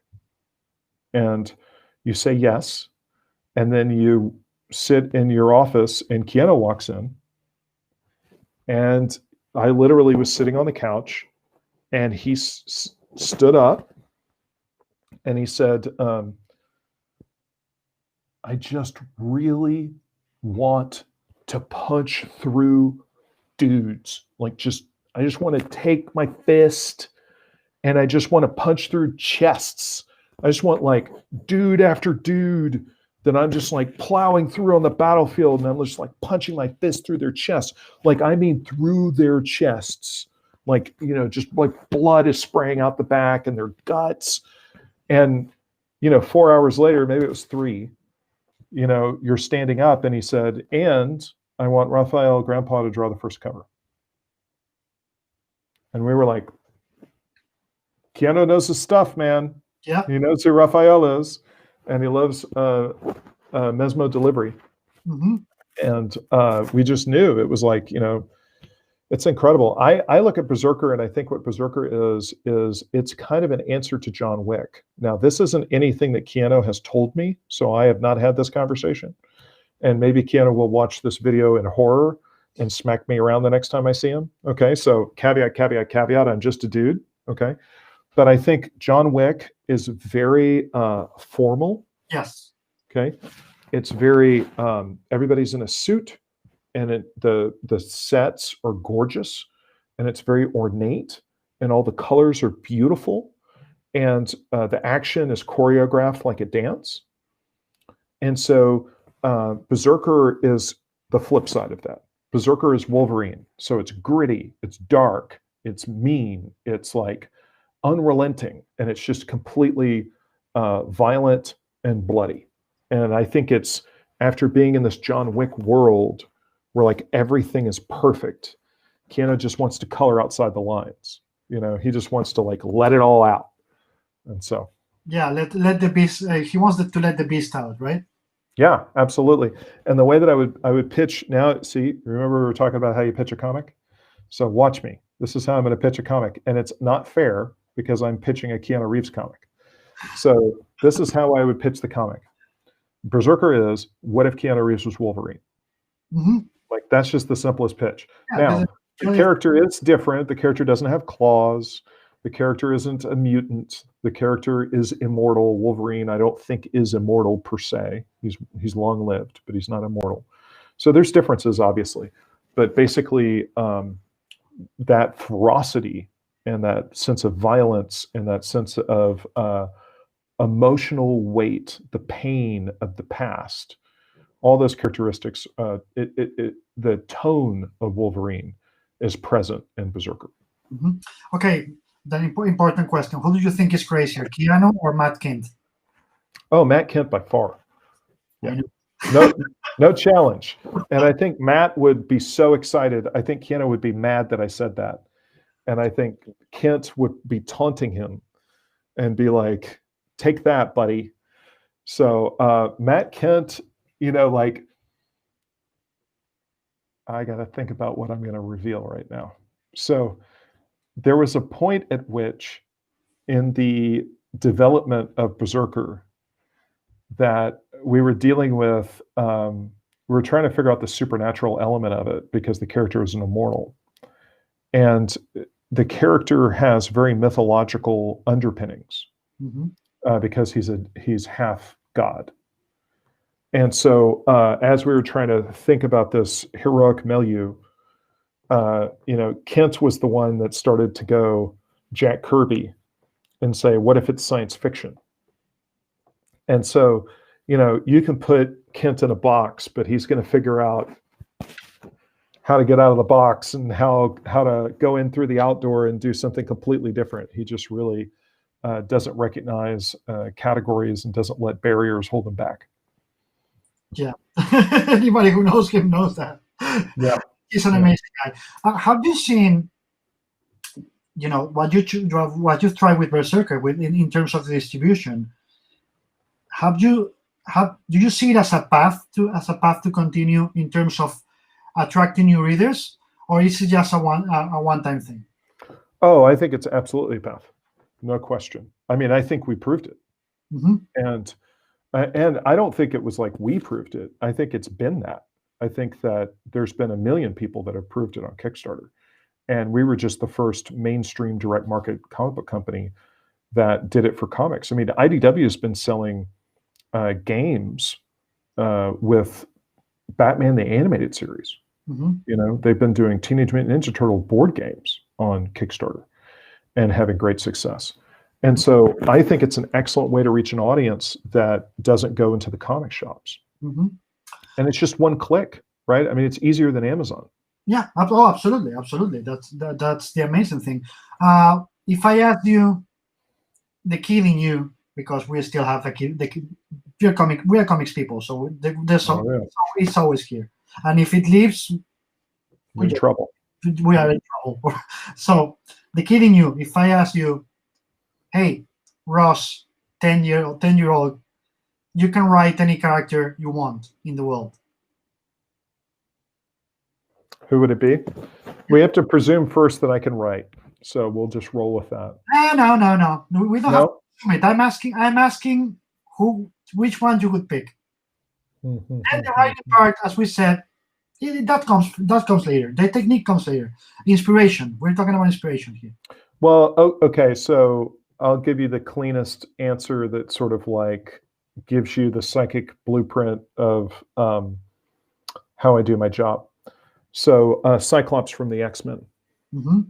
And you say yes, and then you sit in your office and Keanu walks in, and I literally was sitting on the couch, and he stood up and he said, I just really want to punch through dudes. I just want to take my fist and I just want to punch through chests. I just want dude after dude that I'm just plowing through on the battlefield, and I'm just punching my fist through their chests. Through their chests. Just blood is spraying out the back and their guts. And, 4 hours later, maybe it was 3, you're standing up, and he said, and I want Raphael Grandpa to draw the first cover. And we were like, Keanu knows his stuff, man. Yeah. He knows who Raphael is, and he loves Mesmo Delivery. Mm-hmm. And we just knew it was it's incredible. I look at Berserker, and I think what Berserker is it's kind of an answer to John Wick. Now, this isn't anything that Keanu has told me, so I have not had this conversation. And maybe Keanu will watch this video in horror and smack me around the next time I see him. Okay, so caveat, I'm just a dude. Okay, but I think John Wick is very formal Yes. Okay, it's very everybody's in a suit, and the sets are gorgeous, and it's very ornate, and all the colors are beautiful, and the action is choreographed like a dance. And so Berserker is the flip side of that. Berserker is Wolverine, so it's gritty, it's dark, it's mean, it's like unrelenting, and it's just completely violent and bloody. And I think it's after being in this John Wick world where like everything is perfect, Keanu just wants to color outside the lines. You know, he just wants to like let it all out. And so, yeah, let the beast. He wants to let the beast out, right? yeah, absolutely. And the way that I would pitch now, see, remember we were talking about how you pitch a comic? So watch me. This is how I'm going to pitch a comic, and it's not fair because I'm pitching a Keanu Reeves comic. So this is how I would pitch the comic. Berserker is, what if Keanu Reeves was Wolverine? Mm-hmm. Like, that's just the simplest pitch. Yeah, Now, the character is different. The character doesn't have claws. The character isn't a mutant. The character is immortal. Wolverine, I don't think, is immortal per se. He's long-lived, but he's not immortal. So there's differences, obviously. But basically, that ferocity and that sense of violence and that sense of emotional weight, the pain of the past, all those characteristics, the tone of Wolverine is present in Berserker. Mm-hmm. Okay, the important question: who do you think is crazier, Keanu or Matt Kent? Oh, Matt Kent by far. Yeah. No challenge. And I think Matt would be so excited. I think Keanu would be mad that I said that. And I think Kent would be taunting him and be like, take that, buddy. So Matt Kent, you know, like, I got to think about what I'm going to reveal right now. So there was a point at which in the development of Berserker that we were dealing with, we were trying to figure out the supernatural element of it because the character is an immortal. And the character has very mythological underpinnings because he's half God. And so as we were trying to think about this heroic milieu, you know, Kent was the one that started to go Jack Kirby and say, what if it's science fiction? And so, you know, you can put Kent in a box, but he's going to figure out how to get out of the box and how to go in through the outdoor and do something completely different. He just really doesn't recognize categories and doesn't let barriers hold him back. Yeah. Anybody who knows him knows that. Yeah. He's an amazing guy. Have you seen, you know, what you tried with Berserker in terms of the distribution? Do you see it as a path to continue in terms of attracting new readers, or is it just a one-time thing? Oh, I think it's absolutely a path, no question. I mean, I think we proved it, and I don't think it was like we proved it. I think it's been that. I think that there's been a million people that have proved it on Kickstarter, and we were just the first mainstream direct market comic book company that did it for comics. I mean, IDW has been selling games with Batman the Animated Series. You know, they've been doing Teenage Mutant Ninja Turtle board games on Kickstarter and having great success. And so I think it's an excellent way to reach an audience that doesn't go into the comic shops. And it's just one click, right? I mean, it's easier than Amazon. Yeah, absolutely. That's the amazing thing. If I ask you, the Killing You, because we still have we are comics people, so it's always here. And if it leaves, we're in trouble. We are in trouble. So the Killing You, if I ask you, hey, Ross, 10-year-old, you can write any character you want in the world. Who would it be? We have to presume first that I can write, so we'll just roll with that. No. We don't have to presume it. I'm asking which one you would pick. And the writing part, as we said, that comes later. The technique comes later. Inspiration. We're talking about inspiration here. Well, okay, so I'll give you the cleanest answer that sort of like gives you the psychic blueprint of how I do my job. So Cyclops from the X-Men. Mm-hmm.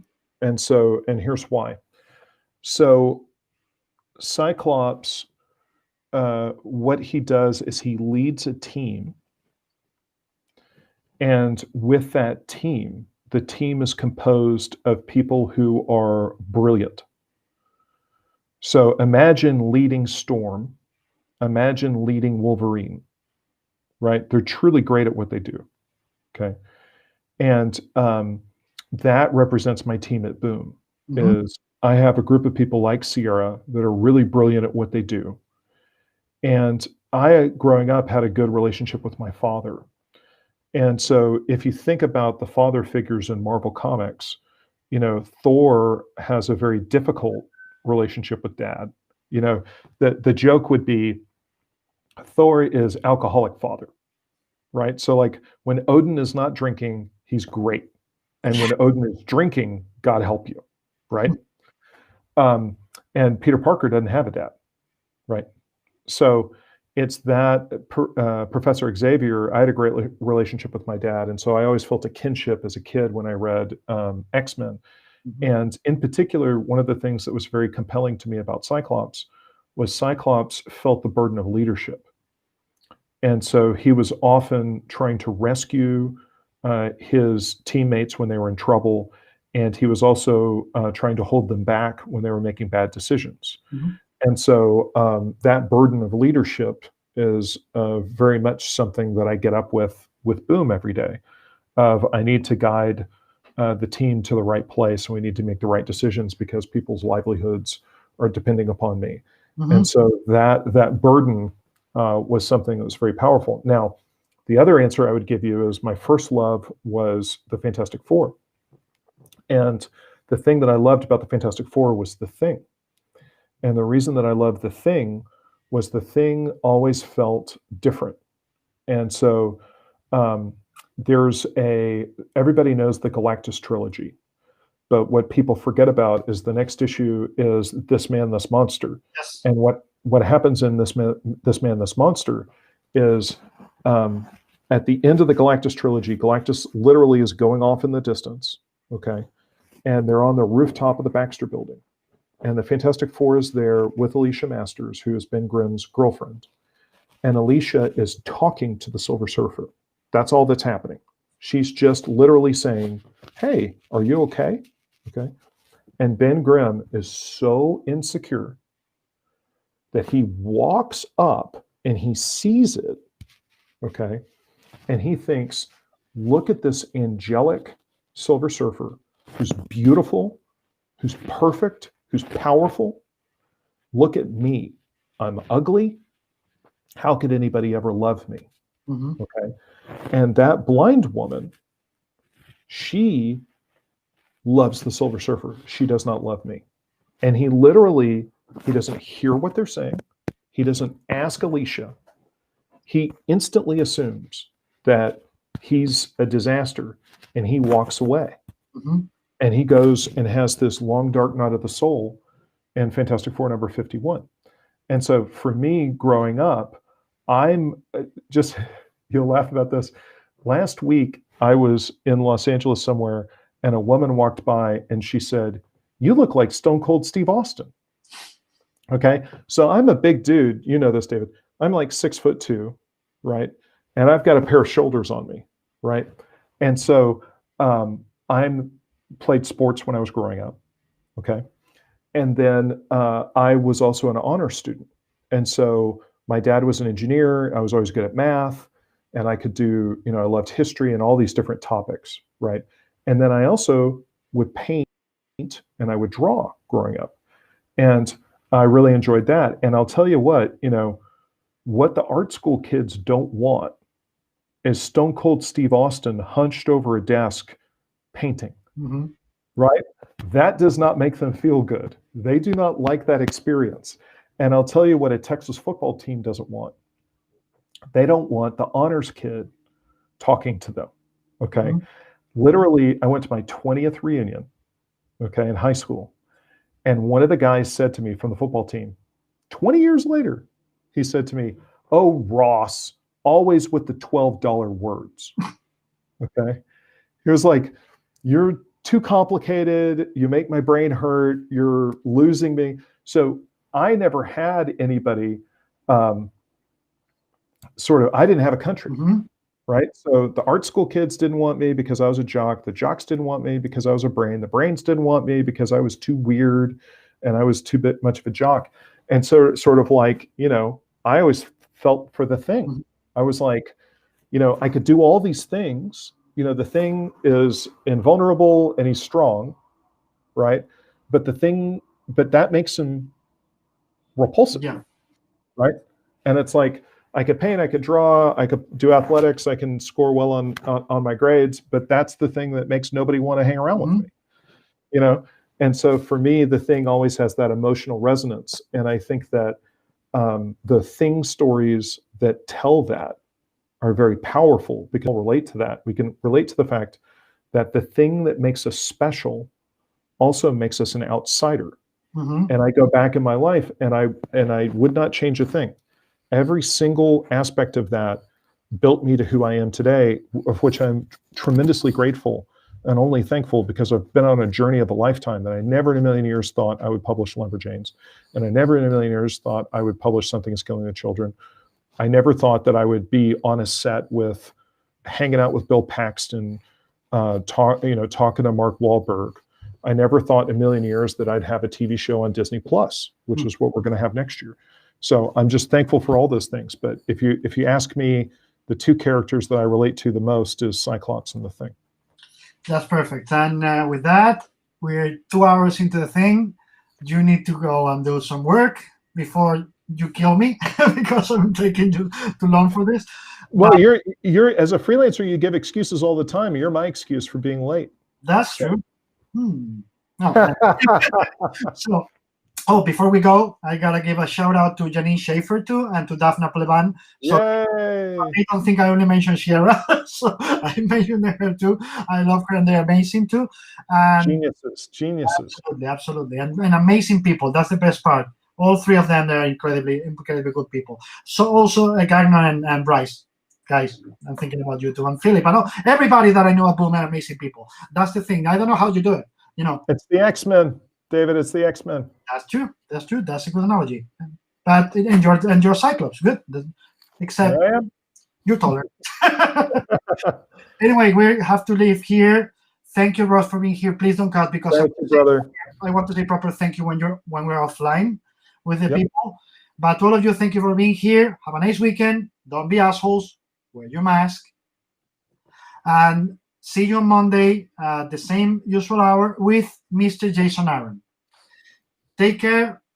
And here's why. So Cyclops, what he does is he leads a team. And with that team, the team is composed of people who are brilliant. So imagine leading Storm, imagine leading Wolverine, right? They're truly great at what they do, okay? And that represents my team at Boom, Mm-hmm. is I have a group of people like Sierra that are really brilliant at what they do. And I, growing up, had a good relationship with my father. And so if you think about the father figures in Marvel Comics, you know, Thor has a very difficult relationship with dad. You know, the joke would be Thor is alcoholic father, right? So like when Odin is not drinking, he's great. And when Odin is drinking, God help you, right? And Peter Parker doesn't have a dad, right? So it's that Professor Xavier, I had a great relationship with my dad. And so I always felt a kinship as a kid when I read X-Men. Mm-hmm. And in particular, one of the things that was very compelling to me about Cyclops was Cyclops felt the burden of leadership. And so he was often trying to rescue his teammates when they were in trouble. And he was also trying to hold them back when they were making bad decisions. Mm-hmm. And so that burden of leadership is very much something that I get up with Boom every day. I need to guide the team to the right place, and we need to make the right decisions because people's livelihoods are depending upon me. Mm-hmm. And so that burden was something that was very powerful. Now, the other answer I would give you is my first love was the Fantastic Four. And the thing that I loved about the Fantastic Four was the Thing. And the reason that I loved the Thing was the Thing always felt different. And so everybody knows the Galactus trilogy, but what people forget about is the next issue is This Man, This Monster. Yes. And what happens in This Man, This Monster is at the end of the Galactus trilogy, Galactus literally is going off in the distance, okay? And they're on the rooftop of the Baxter building. And the Fantastic Four is there with Alicia Masters, who is Ben Grimm's girlfriend. And Alicia is talking to the Silver Surfer. That's all that's happening. She's just literally saying, hey, are you okay? Okay. And Ben Grimm is so insecure that he walks up and he sees it, okay? And he thinks, look at this angelic Silver Surfer who's beautiful, who's perfect, who's powerful. Look at me. I'm ugly. How could anybody ever love me? Mm-hmm. Okay. And that blind woman, she loves the Silver Surfer. She does not love me. And he doesn't hear what they're saying. He doesn't ask Alicia. He instantly assumes that he's a disaster and he walks away. Mm-hmm. And he goes and has this long, dark night of the soul in Fantastic Four number 51. And so for me growing up, I'm just, you'll laugh about this. Last week, I was in Los Angeles somewhere and a woman walked by and she said, you look like Stone Cold Steve Austin. Okay. So I'm a big dude. You know this, David. I'm like 6'2", right? And I've got a pair of shoulders on me, right? And so I'm played sports when I was growing up. Okay. And then I was also an honor student. And so my dad was an engineer. I was always good at math and I could do, I loved history and all these different topics, right? And then I also would paint and I would draw growing up. And I really enjoyed that. And I'll tell you what the art school kids don't want is Stone Cold Steve Austin hunched over a desk painting, Mm-hmm. right? That does not make them feel good. They do not like that experience. And I'll tell you what a Texas football team doesn't want. They don't want the honors kid talking to them, okay? Mm-hmm. Literally, I went to my 20th reunion, okay, in high school. And one of the guys said to me from the football team, 20 years later, He said to me, "Oh, Ross, always with the $12 words." Okay. He was like, "You're too complicated. You make my brain hurt. You're losing me." So I never had anybody I didn't have a country. Mm-hmm. Right? So the art school kids didn't want me because I was a jock. The jocks didn't want me because I was a brain. The brains didn't want me because I was too weird and I was too much of a jock. And so sort of like, I always felt for the thing. Mm-hmm. I was like, I could do all these things. The thing is invulnerable and he's strong, right? But that makes him repulsive, Yeah. right? And it's like, I could paint, I could draw, I could do athletics, I can score well on my grades, but that's the thing that makes nobody want to hang around Mm-hmm. with me, And so for me, the thing always has that emotional resonance. And I think that the thing stories that tell that are very powerful because we'll relate to that. We can relate to the fact that the thing that makes us special also makes us an outsider. Mm-hmm. And I go back in my life and I would not change a thing. Every single aspect of that built me to who I am today, of which I'm tremendously grateful and only thankful because I've been on a journey of a lifetime that I never in a million years thought I would publish Lumberjanes. And I never in a million years thought I would publish Something is Killing the Children. I never thought that I would be on a set hanging out with Bill Paxton, talking to Mark Wahlberg. I never thought in a million years that I'd have a TV show on Disney Plus, which is what we're going to have next year. So I'm just thankful for all those things. But if you ask me, the two characters that I relate to the most is Cyclops and the Thing. That's perfect. And with that, we're 2 hours into the thing. You need to go and do some work before you kill me because I'm taking you too long for this. Well, you're as a freelancer, you give excuses all the time. You're my excuse for being late. That's true. No. So, before we go, I gotta give a shout out to Janine Schaefer too, and to Daphne Pleban. So Yay! I don't think I only mentioned Sierra, so I mentioned her too. I love her, and they're amazing too. And Geniuses. Absolutely, and amazing people. That's the best part. All three of them, they're incredibly good people. So also Gagnon and Bryce. Guys, I'm thinking about you too. And Philip, I know everybody that I know at Boom are amazing people. That's the thing. I don't know how you do it. It's the X-Men, David. It's the X-Men. That's true. That's a good analogy. But and your Cyclops, good. Except you're taller. Anyway, we have to leave here. Thank you, Ross, for being here. Please don't cut because Thank you, brother. I want to say proper thank you when we're offline with the people. But all of you, thank you for being here. Have a nice weekend. Don't be assholes. Wear your mask. And see you on Monday at the same usual hour with Mr. Jason Aaron. Take care.